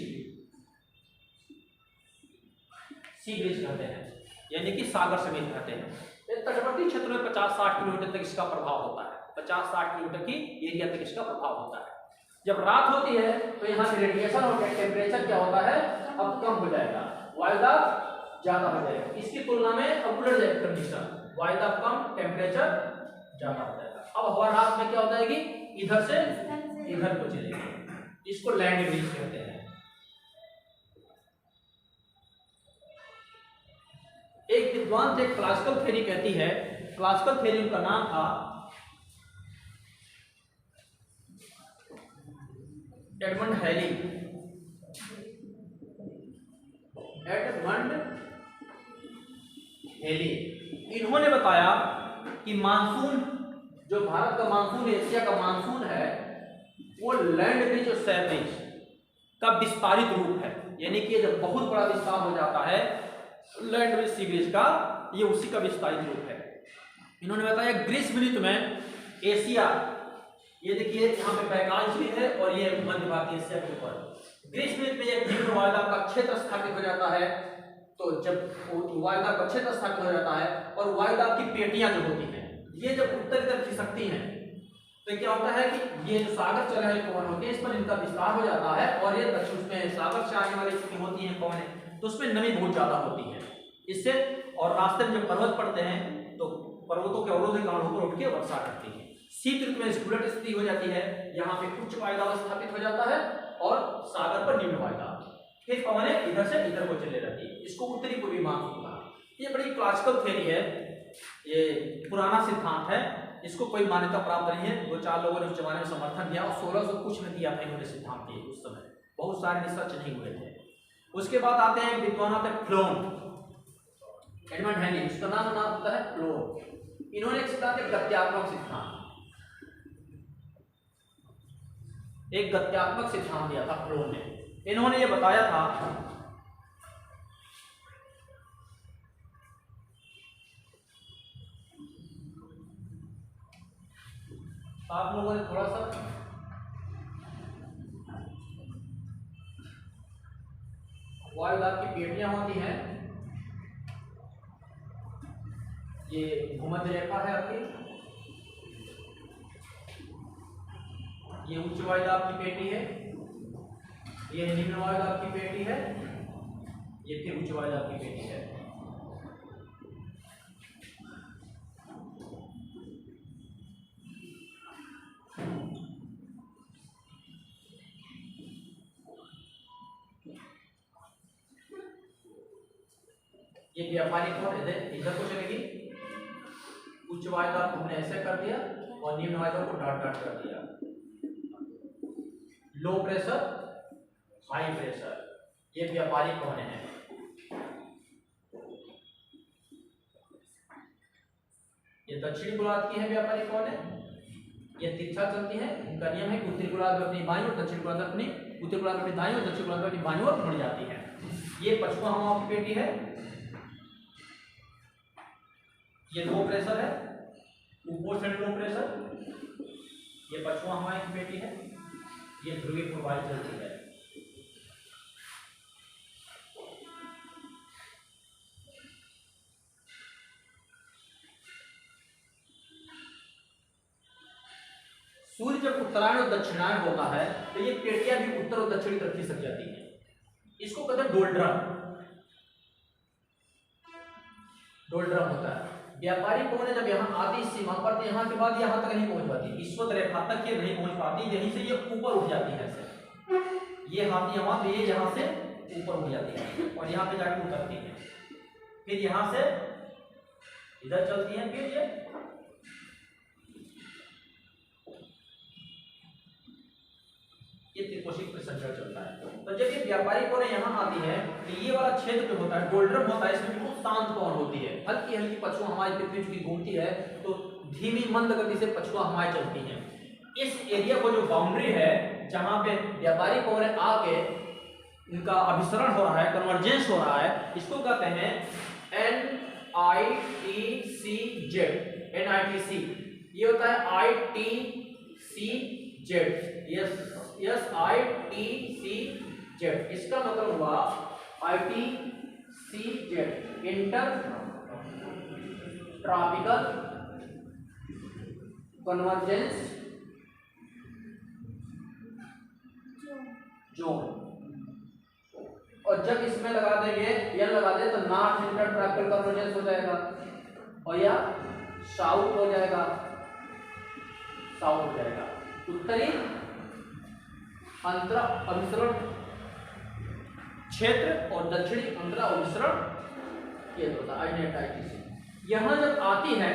सी ब्रिज कहते हैं, यानी कि सागर समेत कहते हैं। तटवर्ती क्षेत्र में 50-60 किलोमीटर तक इसका प्रभाव होता है, 50-60 किलोमीटर की एरिया तक इसका प्रभाव होता है। जब रात होती है तो यहाँ से रेडिएशन और टेम्परेचर क्या होता है? अब कम हो जाएगा, वायुदाब ज्यादा हो जाएगा। इसकी तुलना में अब उलट जाएगी कंडीशन, वायुदाब कम, टेम्परेचर ज्यादा हो जाएगा। अब हवा रात में क्या हो जाएगी? इधर से इधर को चलेगी, इसको लैंड ब्रिज कहते हैं। एक विद्वान थे, क्लासिकल थ्योरी कहती है, क्लासिकल थ्योरी उनका नाम था एडमंड हैली। हेली, इन्होंने बताया कि मानसून, जो भारत का मानसून, एशिया का मानसून है, वो लैंड ब्रिज और सी ब्रिज का विस्तारित रूप है। यानी कि जब बहुत बड़ा विस्तार हो जाता है लैंड ब्रिज सी ब्रिज का, ये उसी का विस्तारित रूप है। इन्होंने बताया ग्रीष्म ऋतु में एशिया, ये देखिए यहाँ पे बैकांश भी है और ये मध्य भारतीय एशिया के ऊपर, ग्रीष्म ऋतु में एक निम्न वायुदाब का क्षेत्र स्थापित हो जाता है। तो जब वायुदाब का क्षेत्र स्थापित हो जाता है और वायुदाब की पेटियां जो होती हैं, ये जब उत्तर की तरफ खिसकती हैं, तो क्या होता है कि ये जो सागर चल रहे पवन होते हैं, इस पर इनका विस्तार हो जाता है और ये दक्षिण में सागर से आने वाली स्थिति होती है पवन, तो उसमें नमी बहुत ज्यादा होती है इससे, और रास्ते में जब पर्वत पड़ते हैं तो पर्वतों के अवरोध के कारण ऊपर उठ के वर्षा करती है। शीत ऋतु में उलट स्थिति हो जाती है, यहाँ पे उच्च वायुदाब स्थापित हो जाता है और सागर पर निम्न वायुदाब, फिर पवन इधर से इधर को चले रहती है, इसको उत्तरी पूर्वी मानसून कहा। ये बड़ी क्लासिकल थ्योरी है, ये पुराना सिद्धांत है, इसको कोई मान्यता प्राप्त नहीं है। दो चार लोगों ने उस जमाने में समर्थन दिया और 1600 कुछ में दिया था इन्होंने सिद्धांत के, उस समय बहुत सारे रिसर्च नहीं हुए थे। उसके बाद आते हैं विद्वान आते हैं फ्लोन, एडमंड हेनरी, उसका नाम होता है फ्लोन। इन्होंने एक सिद्धांत, एक गत्यात्मक सिद्धांत, एक गत्यात्मक सिद्धांत दिया था फ्लोन ने। इन्होंने ये बताया था आप लोगों ने थोड़ा सा वायुदाब की पेटियां होती हैं, ये भूमध्य रेखा है आपकी, ये उच्च वायुदाब की पेटी है, ये निम्न वायुदाब की पेटी है, ये फिर उच्च वायुदाब की पेटी है। ये व्यापारिक कोण इधर को चलेगी, उच्च वायुदाब को हमने ऐसे कर दिया और निम्न वायुदाब को डॉट डॉट कर दिया। लो प्रेशर, हाई प्रेशर, ये व्यापारिक कोण है। ये दक्षिणी गोलार्ध की है व्यापारिक कोण है, ये तिरछा चलती है। इनका नियम है कि उत्तरी गोलार्ध में अपनी बाईं और दक्षिण गोलार्ध में अपनी, उत्तरी गोलार्ध में अपनी दाईं और दक्षिण गोलार्ध में अपनी बाईं ओर मुड़ जाती है। ये पछुआ हवाओं की पेटी है, ये लो प्रेशर है, ऊपर से लो प्रेशर, ये पछुआ हवाएं की पेटी है, ये ध्रुवीय पूर्वाई चलती है। सूर्य जब उत्तरायण और दक्षिणायण होता है तो ये पेटियां भी उत्तर और दक्षिणी तरफ खिसक जाती हैं। इसको कहते हैं डोल्ड्रम, डोल्ड्रम होता है। व्यापारिक कोण जब यहाँ आती सीमा पर, तो यहाँ के बाद यहाँ तक नहीं पहुंच पाती, ईश्वर रेखा तक ये नहीं पहुंच पाती, यहीं से ये ऊपर उठ जाती है ऐसे। ये हाथी हवा तो ये यहाँ से ऊपर उठ जाती है और यहाँ पे जाकर उतरती है, फिर यहाँ से इधर चलती है, फिर ये त्रिकोशीय परिसंचरण चलता है। तो जब ये व्यापारिक कोण यहाँ आती है तो ये वाला क्षेत्र जो होता है डोल्ड्रम होता है, इसमें बिल्कुल शांत कोण होती है, हल्की हल्की पछुआ हवाएं पृथ्वी की घूमती है, तो धीमी मंद गति से पछुआ हवाएं चलती हैं। इस एरिया को जो बाउंड्री है जहां पे व्यापारिक कोण आके इनका अभिसरण हो रहा है, कन्वर्जेंस हो रहा है, इसको कहते हैं NITCZ, NITC। ये होता है ITCZ, SITCZ। इसका मतलब हुआ ITCZ, inter tropical convergence zone. और जब इसमें लगा देंगे, यह लगा दे तो नॉर्थ इंटर ट्रॉपिकल कन्वर्जेंस हो जाएगा और या साउथ हो जाएगा, साउथ हो जाएगा। उत्तरी अंतरा अभिसरण क्षेत्र और दक्षिणी अंतरा अभिसरण ये होता है ITC। यहां जब आती है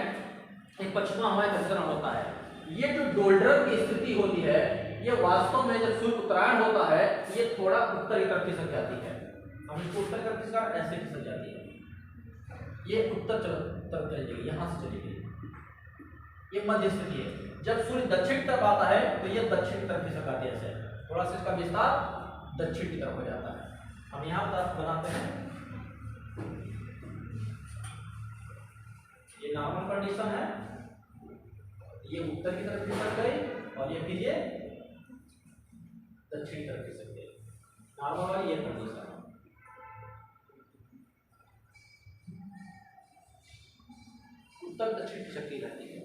एक पश्चिमा हवाएं अभिसरण होता है, ये जो डोल्ड्रम की स्थिति होती है, ये वास्तव में जब सूर्य उत्तरायण होता है ये थोड़ा उत्तर की तरफ खिसक जाती है। हम इसको उत्तर की तरफ खिसका ऐसे खिसक जाती है, ये उत्तर तरफ चली जाएगी, यहाँ से चली गई, ये मध्य स्थिति है। जब सूर्य दक्षिण तरफ आता है तो ये दक्षिण तरफ खिसक आती है, ऐसे थोड़ा सा इसका विस्तार दक्षिण की तरफ हो जाता है। हम यहाँ पर बनाते हैं, ये नॉर्मल कंडीशन है, ये उत्तर की तरफ खिसक गई और ये फिर ये दक्षिण की तरफ खिसक गई, नॉर्मल वाली ये कंडीशन है। उत्तर दक्षिण की शक्ति रहती है।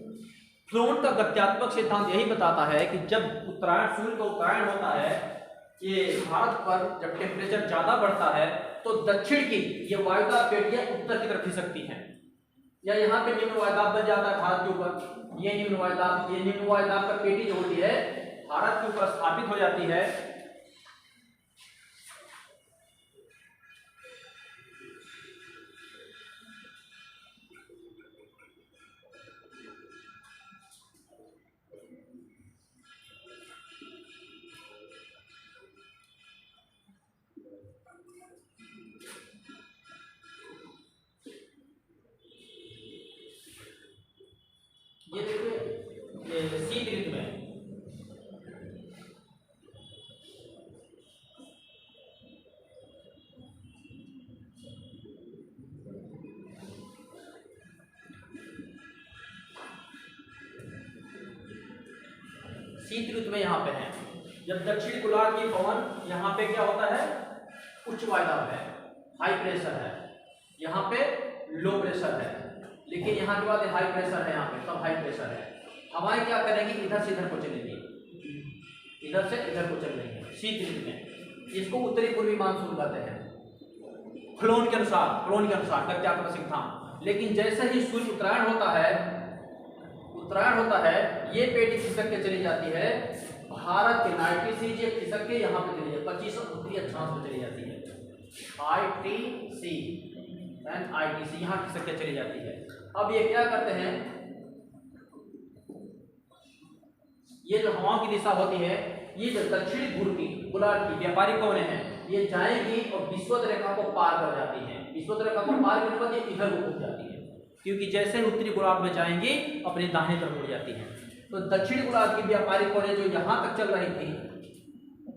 क्लोन का गत्यात्मक सिद्धांत यही बताता है कि जब उत्तरायण, सूर्य का उत्तरायण होता है, ये भारत पर जब टेम्परेचर ज्यादा बढ़ता है तो दक्षिण की ये वायुदाब पेटियां उत्तर की तरफ खिसकती हैं, या यहाँ पे निम्न वायुदाब बन जाता है भारत के ऊपर। ये निम्न वायुदाब का पेटी जो होती है भारत के ऊपर स्थापित हो जाती है। ये देखिए शीत ऋतु में यहाँ पे है, जब दक्षिण गोलार्ध की पवन यहाँ पे क्या होता है, उच्च वायुदाब है, हाई प्रेशर है, यहाँ पे लो प्रेशर है, लेकिन यहाँ के बाद हाई प्रेशर है, यहाँ पे सब हाई प्रेशर है। हवाएं क्या करेंगी, इधर से इधर को चलेंगी, इधर से इधर को चल रही है शीत ऋतु में। इसको उत्तरी पूर्वी मानसून कहते हैं क्लोन के अनुसार गत्यात्मक सिद्धांत। लेकिन जैसे ही सूर्य उत्तरायण होता है ये पेटी खिसक के चली जाती है भारत के 90 ये खिसक के यहाँ पे चली जाती है, 25 उत्तरी अक्षांश पे चली जाती है, ITC यहाँ खिसक के चली जाती है। अब ये क्या करते हैं, ये जो हवाओं की दिशा होती है, ये जो दक्षिणी ध्रुव की गोलार्ध की व्यापारिक कोने हैं, ये जाएंगी और विषुवत रेखा को पार कर जाती हैं। विषुवत रेखा को पार करने के बाद ये इधर को घूम जाती है, क्योंकि जैसे उत्तरी गोलार्ध में जाएंगी अपने दाहिने तरफ मुड़ जाती हैं। तो दक्षिणी गोलार्ध की व्यापारिक कोने जो यहाँ तक चल रही थी,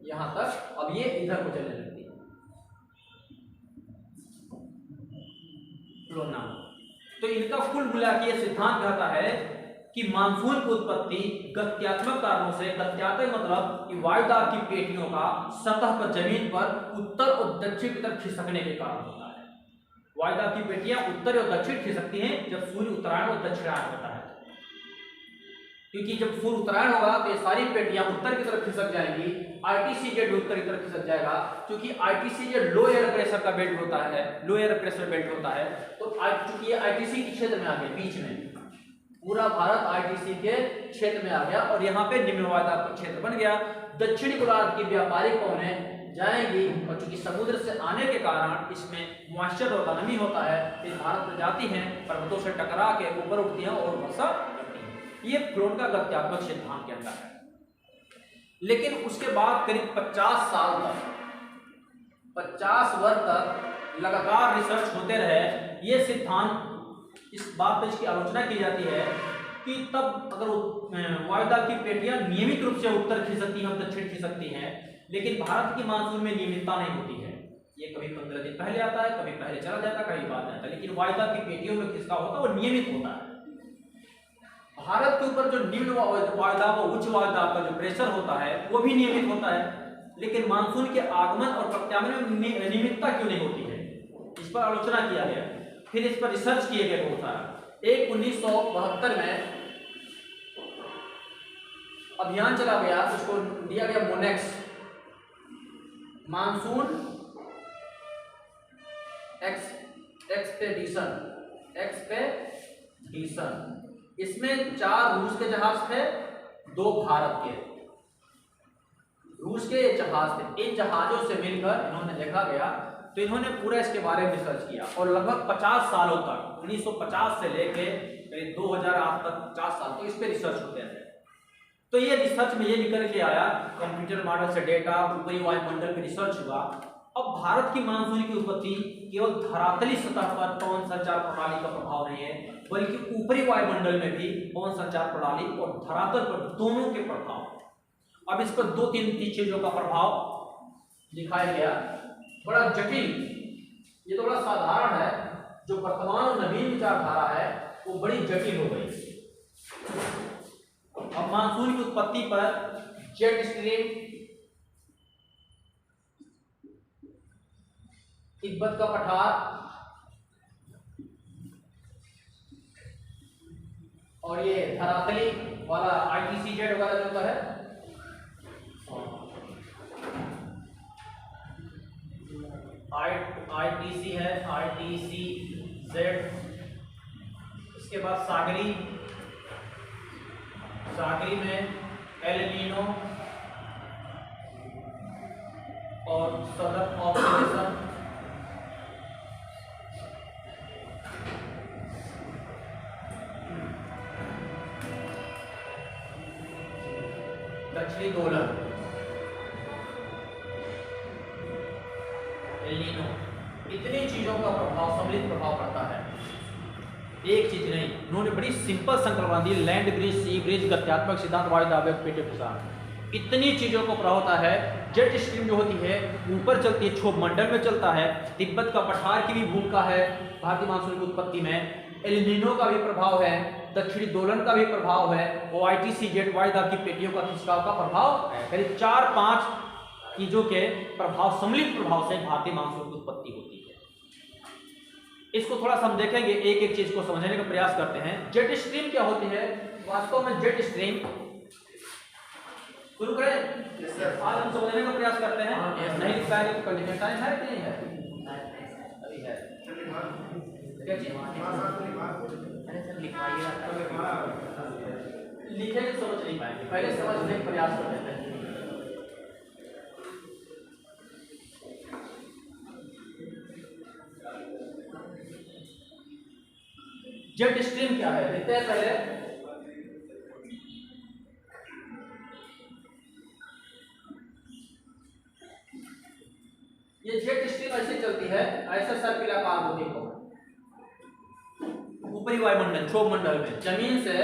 यहाँ तक, अब ये इधर को चलने लगती है। तो इनका कुल मिला के ये सिद्धांत कहता है कि मानसून की उत्पत्ति गत्यात्मक कारणों से, गत्यात्मक मतलब कि वायुदाब की पेटियों का सतह पर, जमीन पर उत्तर और दक्षिण की तरफ खिसकने के कारण होता है। वायुदाब की पेटियां उत्तर और दक्षिण खिसकती हैं जब सूर्य उत्तरायण और दक्षिणायन होता है, क्योंकि जब सूर्य उत्तरायण होगा तो ये सारी पेटियां उत्तर की तरफ खिसक जाएंगी, ITCZ उत्तर की तरफ खिसक जाएगा, क्योंकि ITCZ लो एयर प्रेशर का बेल्ट होता है, लो एयर प्रेशर बेल्ट होता है। तो चूंकि ये ITC के क्षेत्र में आ गया, बीच में पूरा भारत ITC के क्षेत्र में आ गया और यहाँ पे निम्न वायुदाब का क्षेत्र बन गया। दक्षिणी गोलार्ध की व्यापारिक पवनें जाएंगी और चूंकि समुद्र से आने के कारण इसमें मॉइस्चर और नमी होता है, फिर भारत में जाती हैं, पर्वतों से टकरा के ऊपर उठती हैं और वर्षा करती हैं। ये क्लोन का गत्यात्मक सिद्धांत के अंदर है। लेकिन उसके बाद करीब 50 साल तक, 50 वर्ष तक लगातार रिसर्च होते रहे। ये सिद्धांत, इस बात पर इसकी आलोचना की जाती है कि तब अगर वायुदाब की पेटियां नियमित रूप से उत्तर खिसकती हैं और दक्षिण खिसकती हैं, लेकिन भारत की मानसून में नियमितता नहीं होती है। ये कभी 15 दिन पहले आता है, कभी पहले चला जाता है, कभी बाद में आता है, लेकिन वायुदाब की पेटियों में खिसकाव होता है वो नियमित होता है। भारत के ऊपर जो निम्न वायुदाब और उच्च वायुदाब का जो प्रेशर होता है वो भी नियमित होता है, लेकिन मानसून के आगमन और प्रत्यागमन में नियमितता क्यों नहीं होती है, इस पर आलोचना किया गया। फिर इस पर रिसर्च किए गए बहुत सारा। एक 1972 में अभियान चला गया, उसको दिया गया मोनेक्स, मानसून एक्सपेडिशन। इसमें 4 रूस के जहाज थे, 2 भारत के। रूस के जहाज थे, इन जहाजों से मिलकर इन्होंने देखा गया, तो इन्होंने पूरा इसके बारे में रिसर्च किया और लगभग 50 सालों तक, 1950 से लेके 2008 तक 50 साल तक इस पे रिसर्च होते रहे। तो ये रिसर्च में ये निकल के आया, कंप्यूटर मॉडल से डेटा, ऊपरी वायुमंडल पे रिसर्च हुआ अब भारत की मानसून की उत्पत्ति केवल धरातली सतह पर पवन संचार प्रणाली का प्रभाव नहीं है, बल्कि ऊपरी वायुमंडल में भी पवन संचार प्रणाली और धरातल पर दोनों के प्रभाव। अब इस पर दो तीन चीजों का प्रभाव दिखाया गया, बड़ा जटिल, ये तो बड़ा साधारण है, जो वर्तमान नवीन विचारधारा है वो बड़ी जटिल हो गई। अब मानसून की उत्पत्ति पर जेट स्ट्रीम, तिब्बत का पठार और ये धरातली वाला ITCZ वगैरह जो है, ITC है, ITCZ, इसके बाद सागरी में एल नीनो और सदर्न ऑब्जर्वेशन, दक्षिणी दोलन, एल नीनो, इतनी चीजों का प्रभाव, सम्मिलित प्रभाव पड़ता है। एक चीज नहीं, उन्होंने बड़ी सिंपल संकल्पना दी, लैंड ब्रिज, सी ब्रिज, गत्यात्मक सिद्धांत, वायु दावे, पेटे प्रसार, इतनी चीजों को प्रभाव होता है। जेट स्ट्रीम जो होती है ऊपर चलती है, क्षोभ मंडल में चलता है, तिब्बत का पठार की भी भूमिका है भारतीय मानसून की उत्पत्ति में, एल नीनो का भी प्रभाव है, दक्षिणी दोलन का भी प्रभाव है, और ITCZ वायु दाब की पेटियों का खिंचाव का प्रभाव है। करीब 4-5 चीजों के प्रभाव, सम्मिलित प्रभाव से भारतीय मानसून की उत्पत्ति होती है। इसको थोड़ा सा हम देखेंगे, एक एक चीज को समझने का प्रयास करते हैं। जेट स्ट्रीम क्या होती है? वास्तव में जेट स्ट्रीम, शुरू करें? आज हम समझने का प्रयास करते हैं। नहीं लिखा है तो कल लिखें, टाइम है कि नहीं है? अभी है। क्या चीज? अरे सर लिखवाइएगा, लिखेंगे तो समझ नहीं पाएंगे, पहले समझने का प्रयास कर लेते हैं। जेट स्ट्रीम क्या है देखते हैं पहले। ये जेट स्ट्रीम ऐसे चलती है, ऐसे सर्पिलाकार होती है ऊपरी वायुमंडल, क्षोभ मंडल में, जमीन से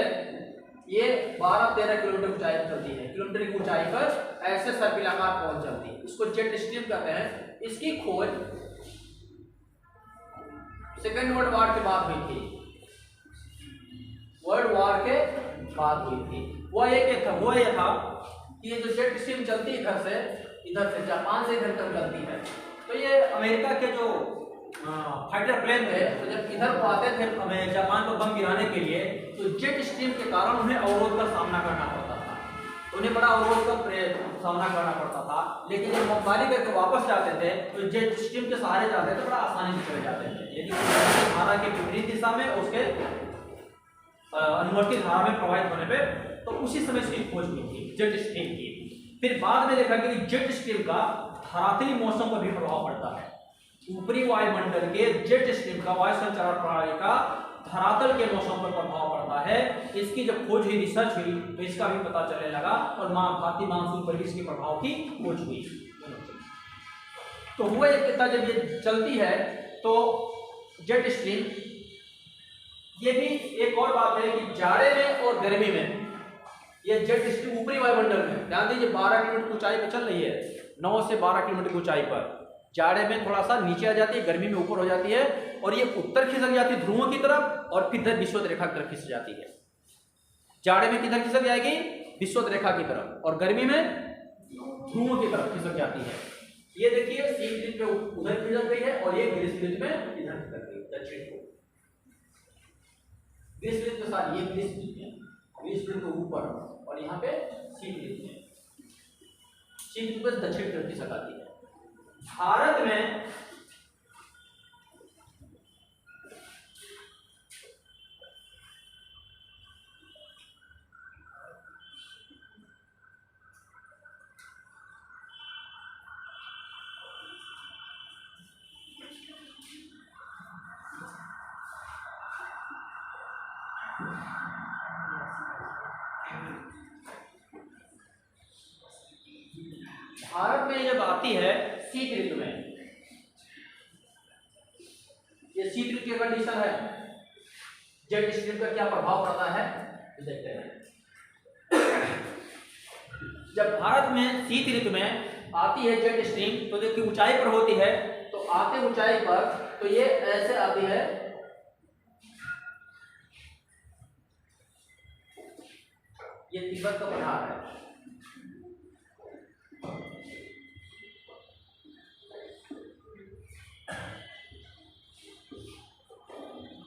ये 12-13 किलोमीटर ऊंचाई पर चलती है, किलोमीटर की ऊंचाई पर ऐसे सर्पिलाकार पहुंच जाती है, इसको जेट स्ट्रीम कहते हैं। इसकी खोज सेकेंड वर्ल्ड वॉर के बाद हुई थी, वर्ल्ड वॉर के बाद हुई थी। वो ये था कि ये जो जेट स्ट्रीम चलती है इधर से जापान से इधर तक चलती है, तो ये अमेरिका के जो फाइटर प्लेन थे, तो जब इधर को आते थे जापान को बम गिराने के लिए, तो जेट स्ट्रीम के कारण उन्हें अवरोध का सामना करना पड़ता था, उन्हें बड़ा अवरोध का सामना करना पड़ता था। लेकिन जब बमबारी करके वापस जाते थे तो जेट स्ट्रीम के सहारे जाते थे, बड़ा आसानी से चले जाते थे। यदि धारा के विपरीत दिशा में उसके अनुवर्ती धारा में प्रवाहित होने पे, तो उसी समय इसकी खोज हुई थी जेट स्ट्रीम की। फिर बाद में देखा कि जेट स्ट्रीम का धरातली मौसम पर भी प्रभाव पड़ता है। ऊपरी वायुमंडल के जेट स्ट्रीम का, वायु संचार प्रणाली का धरातल के मौसम पर प्रभाव पड़ता है। इसकी जब खोज हुई, रिसर्च हुई, तो इसका भी पता चलने लगा और भारतीय मानसून पर भी इसके प्रभाव की खोज हुई। तो हुआ एक था, जब ये चलती है तो जेट स्ट्रीम, ये भी एक और बात है कि जाड़े में और गर्मी में ये जेट स्ट्रीम ऊपरी वायुमंडल में, ध्यान दीजिए 12 किलोमीटर ऊंचाई पर चल रही है, 9 से 12 किलोमीटर की ऊंचाई पर। जाड़े में थोड़ा सा नीचे आ जाती है, गर्मी में ऊपर हो जाती है, और ये उत्तर खिसक जाती है ध्रुवों की तरफ, और फिर इधर विषुवत रेखा की तरफ खिसक जाती है। जाड़े में किधर खिसक जाएगी? विषुवत रेखा की तरफ, और गर्मी में ध्रुवों की तरफ खिसक जाती है। ये देखिए सी पे उधर खिसक गई है, और ये ग्रीष्म में इधर खिसक गई दक्षिण को। ग्रीष्म के साथ ये ग्रीष्म के ऊपर, और यहाँ पे शीत ऋतु में, शीत ऋतु दक्षिण की तरफ खिसक आती है। भारत में जब आती है शीत ऋतु में, ये शीत ऋतु की कंडीशन है। जेट स्ट्रीम का क्या प्रभाव पड़ता है देखते हैं। जब भारत में शीत ऋतु में आती है जेट स्ट्रीम तो देखिए ऊंचाई पर होती है, तो आते ऊंचाई पर तो ये ऐसे आती है, ये तिब्बत का पठार है।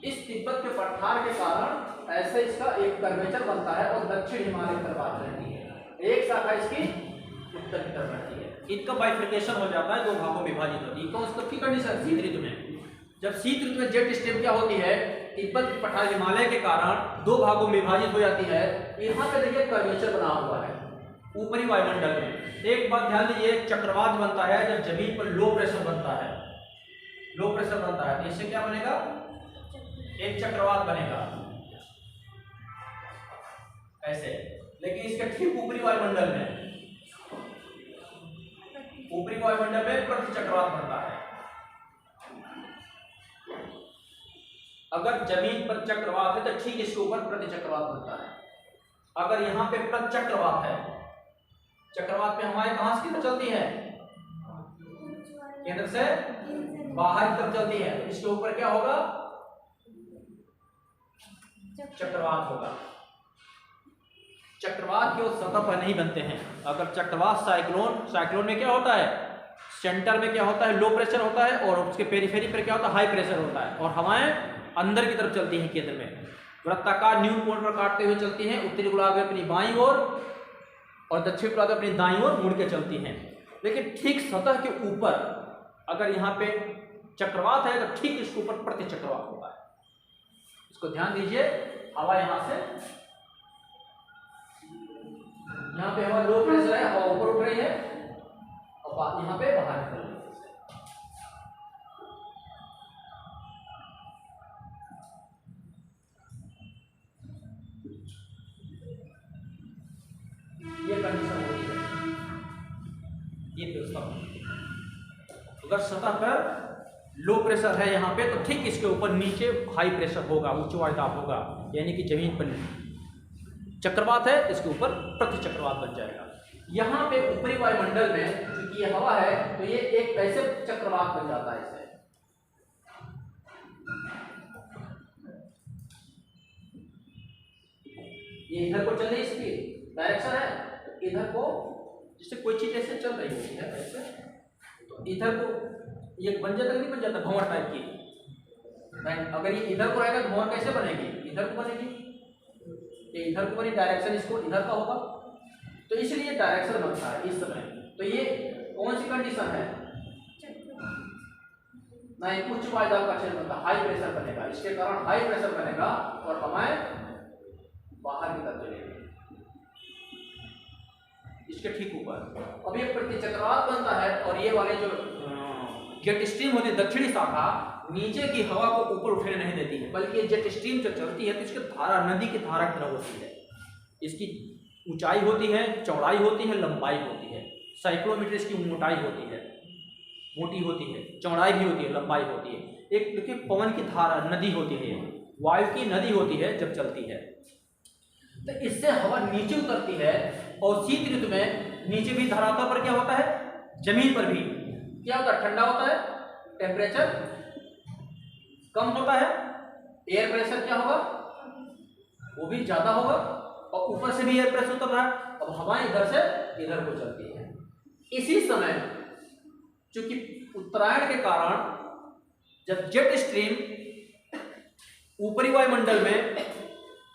इस तिब्बत के पठार के कारण ऐसे इसका एक कर्वेचर बनता है और दक्षिण हिमालय की तरफ आती रहती है। एक शाखा इसकी उत्तर की तरफ रहती है। इनका बाइफर्केशन हो जाता है, दो भागों में विभाजित होती है। कौन सी कंडीशन शीत ऋतु में, जब शीत ऋतु में जेट स्ट्रीम क्या होती है, तिब्बत के पठार हिमालय के कारण दो भागों में विभाजित हो जाती है। यहाँ पे देखिए कर्वेचर बना हुआ है ऊपरी वायुमंडल में। एक बात ध्यान दीजिए, चक्रवात बनता है जब जमीन पर लो प्रेशर बनता है, लो प्रेशर बनता है तो इससे क्या बनेगा, एक चक्रवात बनेगा ऐसे। लेकिन इसके ठीक ऊपरी वायुमंडल में, ऊपरी वायुमंडल में प्रति चक्रवात बनता है। अगर जमीन पर चक्रवात है तो ठीक इसके ऊपर प्रति चक्रवात बनता है। अगर यहाँ पे प्रति चक्रवात है, चक्रवात पे हमारे कहां से किधर चलती है, केंद्र से बाहर की तरफ चलती है, तो इसके ऊपर क्या होगा, चक्रवात होगा। चक्रवात के उस सतह पर नहीं बनते हैं। अगर चक्रवात साइक्लोन में क्या होता है, सेंटर में क्या होता है, लो प्रेशर होता है और उसके पेरिफेरी पर क्या होता है, हाई प्रेशर होता है, और हवाएं अंदर की तरफ चलती हैं, केंद्र में वृत्ताकार न्यून कोण पर काटते हुए चलती हैं। उत्तरी गोलार्ध में अपनी बाईं ओर और दक्षिण गोलार्ध में अपनी दाईं ओर मुड़ के चलती हैं। लेकिन ठीक सतह के ऊपर अगर यहाँ पे चक्रवात है तो ठीक इसके ऊपर प्रति चक्रवात होगा। इसको ध्यान दीजिए, हवा यहाँ से, यहाँ पे हवा लो प्रेशर है, हवा ऊपर उठ रही है और यहाँ पे बाहर निकल रही है। ये कंडीशन होती है, ये व्यवस्था होती है। अगर सतह पर लो प्रेशर है यहाँ पे तो ठीक इसके ऊपर नीचे हाई प्रेशर होगा, उच्च वायुदाब होगा, यानी कि जमीन पर चक्रवात है, इसके ऊपर प्रति चक्रवात बन जाएगा। यहाँ पे ऊपरी वायुमंडल में क्योंकि ये हवा है तो ये एक ऐसे चक्रवात बन जाता है। इसे ये इधर को चल रही, इसकी डायरेक्शन है, तो इधर को जिससे कोई चीज ऐसे चल रही होती है ऐसे, तो इधर को ये बन जाता नहीं बन जाता भंवर टाइप की। अगर ये इधर को रहेगा तो भंवर कैसे बनेगी, इधर को बनेगी, ये इधर को बनी, डायरेक्शन इसको इधर का होगा, तो इसलिए डायरेक्शन बनता है इस समय। तो ये कौन सी कंडीशन है, नहीं उच्च वायुदाब का क्षेत्र बनता, हाई प्रेशर बनेगा, इसके कारण हाई प्रेशर बनेगा और हवाएं बाहर की तरफ चलेगी इसके ठीक ऊपर। अब ये प्रति चक्रवात बनता है और ये वाले जो जेट स्ट्रीम होती है दक्षिणी शाखा नीचे की हवा को ऊपर उठने नहीं देती है, बल्कि जेट स्ट्रीम जो चलती है तो इसकी धारा नदी की धारा की तरह होती है। इसकी ऊंचाई होती है, चौड़ाई होती है, लंबाई होती है। साइक्लोमीटर इसकी मोटाई होती है, मोटी होती है, चौड़ाई भी होती है, लंबाई होती है। एक देखिए पवन की धारा नदी होती है, वायु की नदी होती है जब चलती है, तो इससे हवा नीचे उतरती है। और शीत ऋतु में नीचे भी धरातल पर क्या होता है, जमीन पर भी क्या होता है, ठंडा होता है, टेम्परेचर कम होता है, एयर प्रेशर क्या होगा, वो भी ज्यादा होगा, और ऊपर से भी एयर प्रेशर उतर रहा है। अब हवाएं इधर से इधर को चलती है। इसी समय चूंकि उत्तरायण के कारण जब जेट स्ट्रीम ऊपरी वायुमंडल में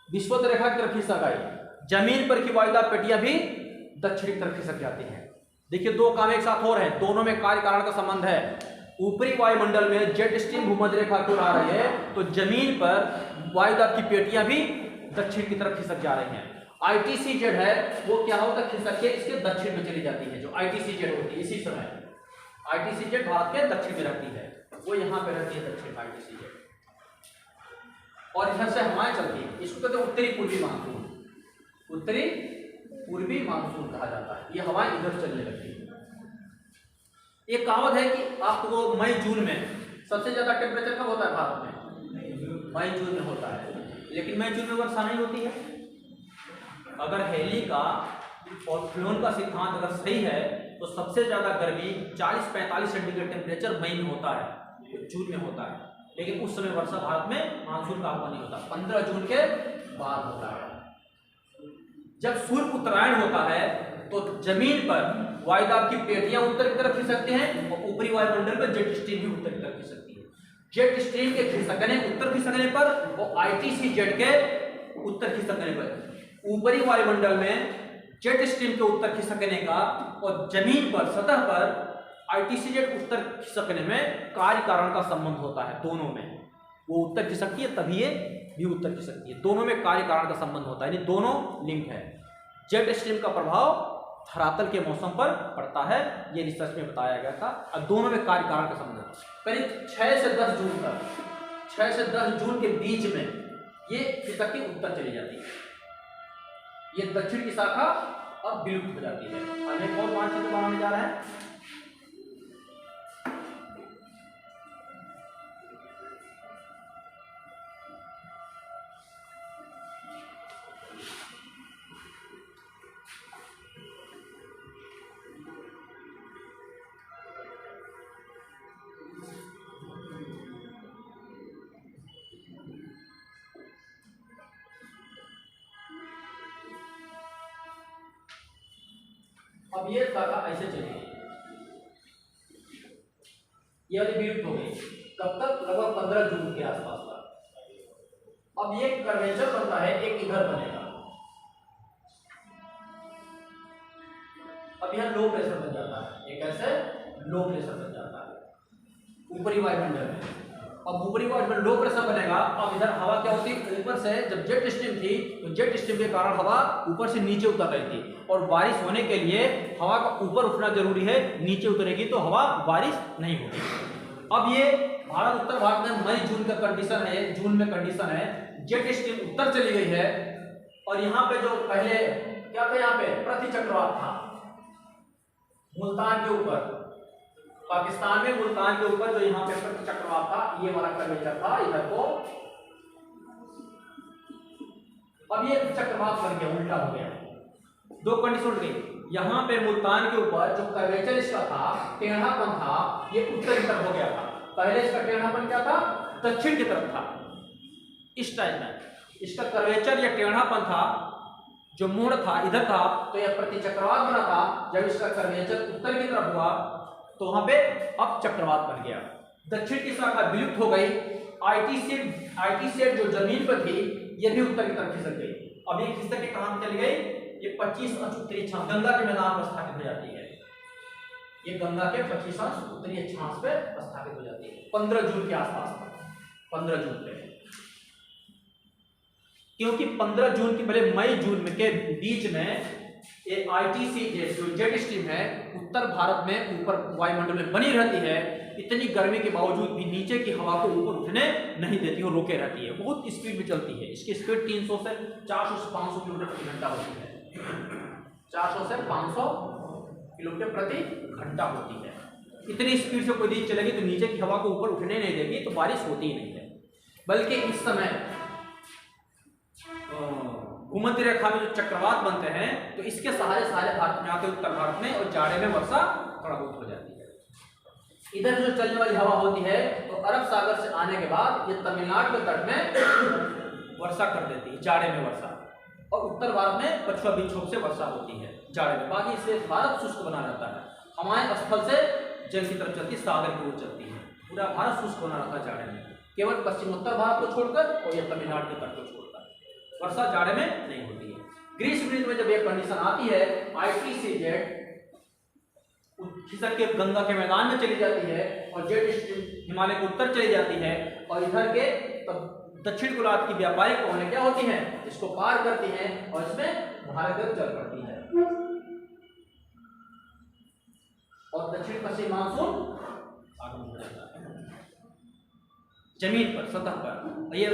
विषुवत रेखा की तरफ खिसक आई, जमीन पर की वायुदाब पेटियां भी दक्षिणी तरफ खिसक जाती हैं। देखिए दो काम एक साथ हो रहे हैं, दोनों में कार्य कारण का संबंध है। ऊपरी वायुमंडल में जेट स्ट्रीम भूमध्य रेखा की ओर आ रही है तो जमीन पर वायुदाब की पेटियां भी दक्षिण की तरफ खिसक जा रही हैं। ITCZ है वो क्या होता है, खिसक के इसके दक्षिण में चली जाती है। जो ITCZ होती है इसी समय ITCZ भारत के दक्षिण में रहती है, वो यहाँ पे रहती है दक्षिण ITCZ, और इधर से हवाएं चलती है। इसको कहते हैं उत्तरी पूर्वी मानसून, उत्तरी पूर्वी मानसून कहा जाता है। ये हवाएं इधर चलने लगती है। एक कहावत है कि आपको मई जून में सबसे ज्यादा टेम्परेचर कब होता है भारत में? मई जून में होता है, लेकिन मई जून में वर्षा नहीं होती है। अगर हेनली का और फ्लोन का सिद्धांत अगर सही है तो सबसे ज्यादा गर्मी 40-45 सेंटीग्रेड टेम्परेचर मई में होता है, जून में होता है, लेकिन उस समय वर्षा भारत में मानसून का आगमन नहीं होता, 15 जून के बाद होता है। जब सूर्य उत्तरायण होता है तो जमीन पर वायुदाब की पेटियां उत्तर की तरफ खिसकती हैं और ऊपरी वायुमंडल में जेट स्ट्रीम भी उत्तर की तरफ खिसकती है। जेट स्ट्रीम के खिसकने उत्तर खिसकने पर और आईटीसी जेट के उत्तर खिसकने पर ऊपरी वायुमंडल में जेट स्ट्रीम के उत्तर खिसकने का और जमीन पर सतह पर आईटीसी जेट उत्तर खिसकने में कार्य कारण का संबंध होता है। दोनों में वो उत्तर खिसकती है तभी ये भी उत्तर खिसकती है, दोनों में कार्य कारण का संबंध होता है, यानी दोनों लिंक है। जेट स्ट्रीम का प्रभाव धरातल के मौसम पर पड़ता है, ये रिसर्च में बताया गया था, और दोनों में कार्य कारण का संबंध है। करीब 6 से 10 जून तक, 6 से 10 जून के बीच में ये खिसक के उत्तर चली जाती है, ये दक्षिण की शाखा अब विलुप्त हो जाती है। अब एक और मानचित्र बनाने जा रहे हैं। अब ये शाखा ऐसे चलेगी, ये वाली विलुप्त हो गई, कब तक? लगभग 15 जून के आसपास तक। अब ये कर्वेचर बनता है, एक इधर बनेगा, अब यह लो प्रेशर बन जाता है, एक ऐसे लो प्रेशर बन जाता है ऊपरी वायुमंडल में। अब ऊपरी वायुमंडल लो प्रेशर बनेगा, अब इधर हवा क्या होती है, ऊपर से जब जेट स्ट्रीम थी तो जेट स्ट्रीम के कारण हवा ऊपर से नीचे उतर रही थी, और बारिश होने के लिए हवा का ऊपर उठना जरूरी है, नीचे उतरेगी तो हवा बारिश नहीं होगी। अब ये भारत उत्तर भारत में मई जून का कंडीशन है, जून में कंडीशन है, जेट स्ट्रीम उत्तर चली गई है, और यहाँ पे जो पहले क्या था, यहाँ पे प्रति चक्रवात था मुल्तान के ऊपर, पाकिस्तान में मुल्तान के ऊपर जो यहाँ पे प्रति चक्रवात था, ये वाला कर्वेचर था इधर को, अब ये चक्रवात बन गया, उल्टा हो गया, दो कंडीशन उठ गई। यहाँ पे मुल्तान के ऊपर जो कर्वेचर इसका था, टेढ़ापन था, ये उत्तर की तरफ हो गया था, पहले इसका टेढ़ापन क्या था, दक्षिण की तरफ था, इस टाइप में इसका कर्वेचर या टेढ़ापन था, जो मोड़ था इधर था, तो यह प्रति चक्रवात बना था। जब इसका कर्वेचर उत्तर की तरफ हुआ तो वहां पे अब चक्रवात बन गया, दक्षिण की शाखा विलुप्त हो गई, आईटी सेट जो जमीन पर थी ये भी उत्तर की तरफ खिसक गई। अब ये खिसक के कहां चली गई, ये 25 अंश उत्तरी अक्षांश गंगा के मैदान पर स्थापित हो जाती है, ये गंगा के 25 अंश उत्तरी अक्षांश पे स्थापित हो जाती है 15 जून के आसपास, 15 जून पे, क्योंकि 15 जून की पहले मई जून के बीच में ये आईटीसी जो जेट स्ट्रीम है उत्तर भारत में ऊपर वायुमंडल में बनी रहती है, इतनी गर्मी के बावजूद भी नीचे की हवा को ऊपर उठने नहीं देती और रोके रहती है, बहुत स्पीड में चलती है, इसकी स्पीड 300 से 400 से 500 किलोमीटर प्रति घंटा होती है, 400 से 500 किलोमीटर प्रति घंटा होती है। इतनी स्पीड से कोई चीज चलेगी तो नीचे की हवा को ऊपर उठने नहीं देगी, तो बारिश होती ही नहीं है। बल्कि इस समय भूमध्य रेखा में जो चक्रवात बनते हैं तो इसके सहारे सारे भारत में आते, उत्तर भारत में, और जाड़े में वर्षा थोड़ा बहुत हो जाती है। इधर जो चलने वाली हवा होती है तो अरब सागर से आने के बाद ये तमिलनाडु के तट में वर्षा कर देती है, जाड़े में वर्षा, और उत्तर भारत में पछुआ विक्षोभ से वर्षा होती है जाड़े में। बाकी इससे भारत शुष्क बना रहता है, हवाएं स्थल से जल की तरफ चलती, सागर की ओर चलती है, पूरा भारत शुष्क बना रहता है जाड़े में, केवल पश्चिमोत्तर भारत को छोड़कर और यह तमिलनाडु के तट को छोड़कर वर्षा जाड़े में नहीं होती है। ग्रीष्म ऋतु में जब यह कंडीशन आती है, आईटीसी जेट खिसक के गंगा के मैदान में चली जाती है और जेट स्ट्रीम हिमालय के उत्तर चली जाती है, और इधर के दक्षिण गोलार्ध की व्यापारिक पवनें क्या होती हैं, इसको पार करती हैं और इसमें भारत की ओर चल पड़ती है, और दक्षिण पश्चिम मानसून आगमन हो जाता है जमीन पर, सतह पर। ये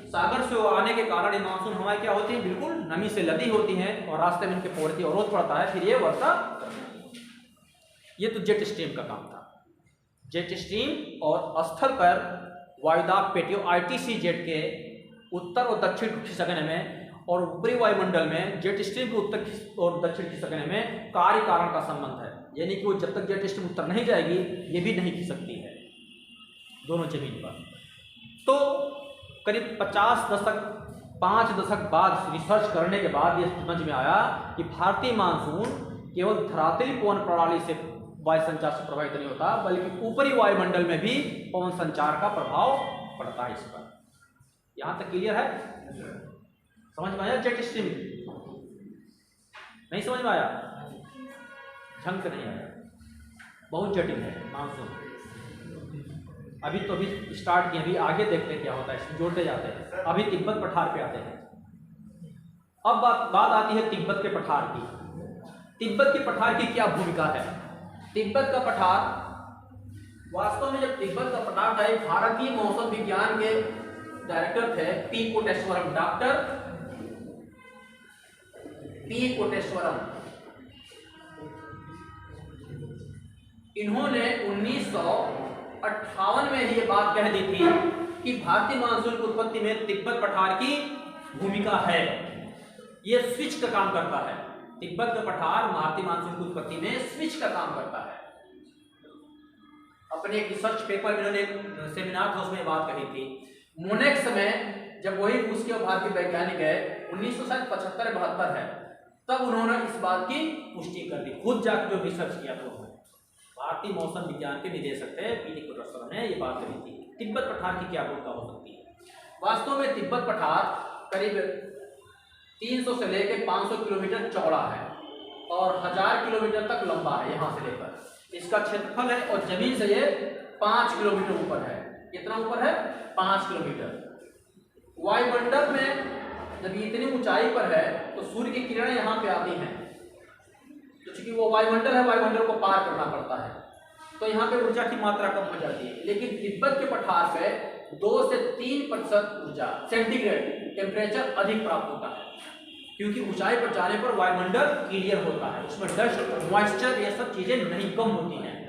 सागर से आने के कारण ये मानसून हवाएं क्या होती हैं, बिल्कुल नमी से लदी होती हैं, और रास्ते में इनके पड़ती अवरोध पड़ता है, फिर ये वर्षा। ये तो जेट स्ट्रीम का काम था। जेट स्ट्रीम और स्थल पर वायुदाब पेटियों ITC जेट के उत्तर और दक्षिण को खिसकने में और ऊपरी वायुमंडल में जेट स्ट्रीम के उत्तर और दक्षिण खिसकने में कार्य कारण का संबंध है। यानी कि वो जब तक जेट स्ट्रीम उत्तर नहीं जाएगी ये भी नहीं खिसकती है दोनों जमीन पर। तो करीब 5 दशक बाद रिसर्च करने के बाद ये समझ में आया कि भारतीय मानसून केवल धरातली पवन प्रणाली से वायु संचार से प्रभावित नहीं होता, बल्कि ऊपरी वायुमंडल में भी पवन संचार का प्रभाव पड़ता है इस पर। यहां तक क्लियर है? समझ में आया? जेट स्ट्रीम नहीं समझ में आया? झंक नहीं आया, बहुत जटिल है मानसून। अभी स्टार्ट किया, अभी आगे देखते हैं क्या होता है, जोड़ते जाते हैं। अभी तिब्बत पठार पे आते हैं। अब बात आती है तिब्बत के पठार की। तिब्बत के पठार की क्या भूमिका है? तिब्बत का पठार वास्तव में, जब तिब्बत का पठार था, भारतीय मौसम विज्ञान के डायरेक्टर थे P Koteswaram, doctor P Koteswaram. इन्होंने 1958 में ये बात कह दी थी कि भारतीय मानसून की उत्पत्ति में तिब्बत पठार की भूमिका है। ये स्विच का काम करता है। तिब्बत का पठार भारतीय मानसून की उत्पत्ति में स्विच का काम करता है। अपने एक रिसर्च पेपर में इन्होंने सेमिनार था उसमें बात कही थी। मोनेक्स में जब वही रूस के भारतीय वैज्ञानिक है 1975-72 है, तब उन्होंने इस बात की पुष्टि कर दी। खुद जाकर जो रिसर्च किया था उन्होंने, भारतीय मौसम विज्ञान के निदेशक थे पी कोटेश्वरम ने ये बात कही थी। तिब्बत पठार की क्या भूमिका हो सकती है? वास्तव में तिब्बत पठार करीब 300 से लेकर 500 किलोमीटर चौड़ा है और 1000 किलोमीटर तक लंबा है यहाँ से लेकर। इसका क्षेत्रफल है और जमीन से ये 5 किलोमीटर ऊपर है। कितना ऊपर है? 5 किलोमीटर। वायुमंडल में जब ये इतनी ऊंचाई पर है तो सूर्य की किरणें यहाँ पे आती हैं, तो चूंकि वो वायुमंडल है, वायुमंडल को पार करना पड़ता है, तो यहाँ पे ऊर्जा की मात्रा कम हो जाती है। लेकिन तिब्बत के पठार पे 2 से 3% ऊर्जा सेंटीग्रेड टेम्परेचर अधिक प्राप्त होता है, क्योंकि ऊंचाई पर जाने पर वायुमंडल क्लियर होता है, उसमें डस्ट, मॉइस्चर, ये सब चीजें नहीं कम होती हैं।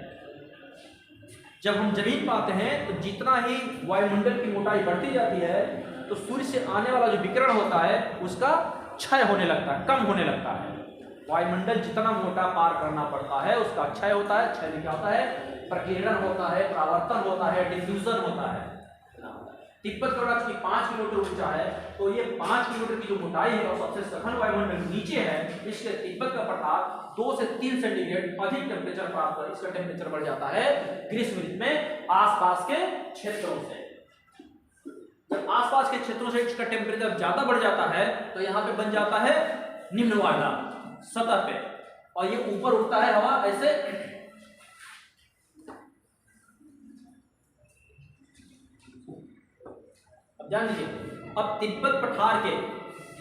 जब हम जमीन पर आते हैं तो जितना ही वायुमंडल की मोटाई बढ़ती जाती है तो सूर्य से आने वाला जो विकिरण होता है उसका क्षय होने लगता है, कम होने लगता है। वायुमंडल जितना मोटा पार करना पड़ता है उसका क्षय होता है। क्षय में क्या होता है? प्रकीर्णन होता है, परावर्तन होता है, डिफ्यूजन होता है। तिब्बत का वृक्ष की 5 किलोमीटर ऊंचा है, तो ये 5 किलोमीटर की जो मोटाई है और सबसे सघन वायुमंडल नीचे है, इसलिए तिब्बत का पठार 2 से 3 सेंटीग्रेड अधिक टेम्परेचर प्राप्त कर, इसका टेम्परेचर बढ़ जाता है ग्रीष्म ऋतु में आसपास के क्षेत्रों से। जब आसपास के क्षेत्रों से इसका टेम्परेचर ज्यादा बढ़ जाता है तो यहाँ पे बन जाता है निम्न वायुदाब सतह पे, और ये ऊपर उठता है हवा ऐसे। अब जान लीजिए, अब तिब्बत पठार के,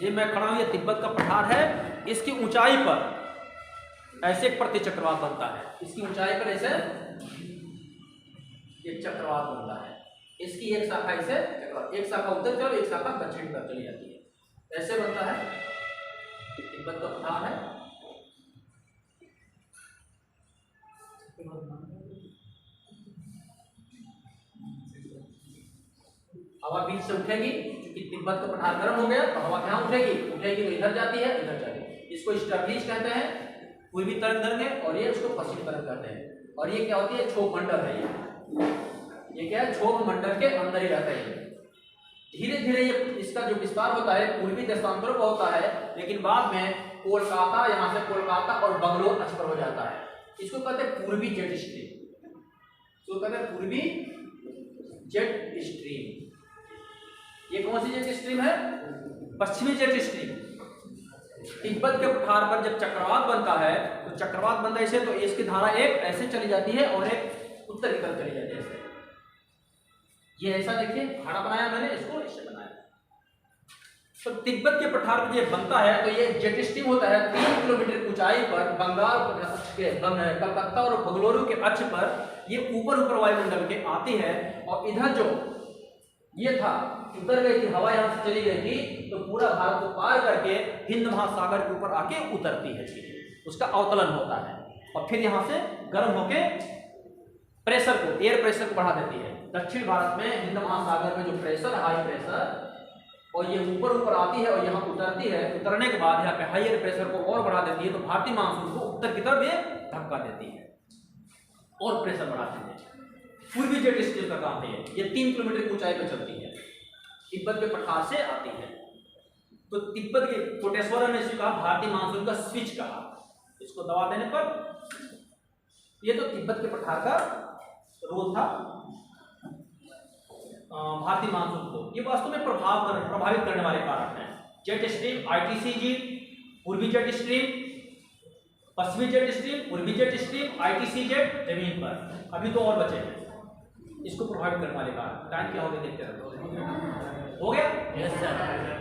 ये मैं खड़ा हूं, ये तिब्बत का पठार है, इसकी ऊंचाई पर ऐसे एक प्रति चक्रवात बनता है। इसकी ऊंचाई पर ऐसे एक चक्रवात बनता है। इसकी एक शाखा ऐसे चक्रवात, एक शाखा उत्तर चल, एक शाखा दक्षिण तरफ चली जाती है, ऐसे बनता है। तिब्बत का पठार है। हवा बीच से उठेगी, क्योंकि तिब्बत का पठार गर्म हो गया तो हवा कहाँ उठेगी तो इधर जाती है, इधर जाएगी। इसको स्टर्लीज कहते हैं, पूर्वी तरंग दैर्ध्य, और ये उसको पश्चिमी तरंग कहते हैं। और ये क्या होती है? क्षोभ मंडल है। ये क्या है? क्षोभ मंडल के अंदर ही रहता है। धीरे धीरे ये इसका जो विस्तार होता है पूर्वी देशांतरों पर होता है, लेकिन बाद में कोलकाता, यहाँ से कोलकाता और बंगलोर अक्ष पर हो जाता है। इसको कहते हैं पूर्वी जेट स्ट्रीम। इसको कहते हैं पूर्वी जेट स्ट्रीम। ये कौन सी जेट स्ट्रीम है? पश्चिमी जेट स्ट्रीम। तिब्बत के पठार पर जब चक्रवात बनता है तो चक्रवात बनता है ऐसे, तो इसकी धारा एक ऐसे चली जाती है और एक उत्तर की तरफ चली जाती है ऐसे। ये ऐसा देखिए घड़ा बनाया मैंने, इसको ऐसे बनाया। तो तिब्बत के पठार पर ये बनता है तो ये जेट स्ट्रीम होता है 3 किलोमीटर ऊंचाई पर बंगाल के कलकत्ता और बंगलुरु के अक्ष पर। ये ऊपर वायुमंडल के आती है और इधर जो ये था उतर गई थी हवा, यहाँ से चली गई थी तो पूरा भारत को पार करके हिंद महासागर के ऊपर आके उतरती है, उसका अवतलन होता है और फिर यहाँ से गर्म होके प्रेशर को, एयर प्रेशर को बढ़ा देती है। दक्षिण भारत में हिंद महासागर में जो प्रेशर, हाई प्रेशर, और ये ऊपर ऊपर आती है और यहाँ उतरती है, उतरने के बाद यहाँ पे हाई प्रेशर को और बढ़ा देती है, तो भारतीय मानसून को उत्तर की तरफ ये धक्का देती है और प्रेशर बढ़ाती है। पूर्वी जेट स्ट्रीम का काम है ये 3 किलोमीटर की ऊंचाई पर चलती है, तिब्बत के पठार से आती है। तो तिब्बत के कोटेश्वर ने इसको कहा भारतीय मानसून का स्विच कहा, इसको दबा देने पर ये तो तिब्बत के पठार का रोल था भारतीय मानसून को। ये वास्तव में प्रभावित करने वाले कारक हैं। जेट स्ट्रीम, आईटीसीजी, पूर्वी जेट स्ट्रीम, पश्चिमी जेट स्ट्रीम, पूर्वी जेट स्ट्रीम, आईटीसी जेट जमीन पर, अभी तो और बचे हैं इसको प्रभावित करने वाले कारक। टाइम क्या हो गया देखते रहो, हो गया? Yes sir.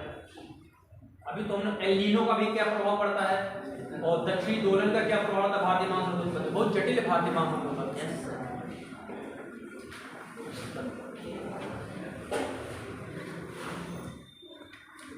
अभी तो हमने एल नीनो का भी क्या प्रभाव पड़ता है और दक्षिणी दोलन का क्या प्रभाव था भारतीय मानसून पर, बहुत जटिल भारतीय मानसून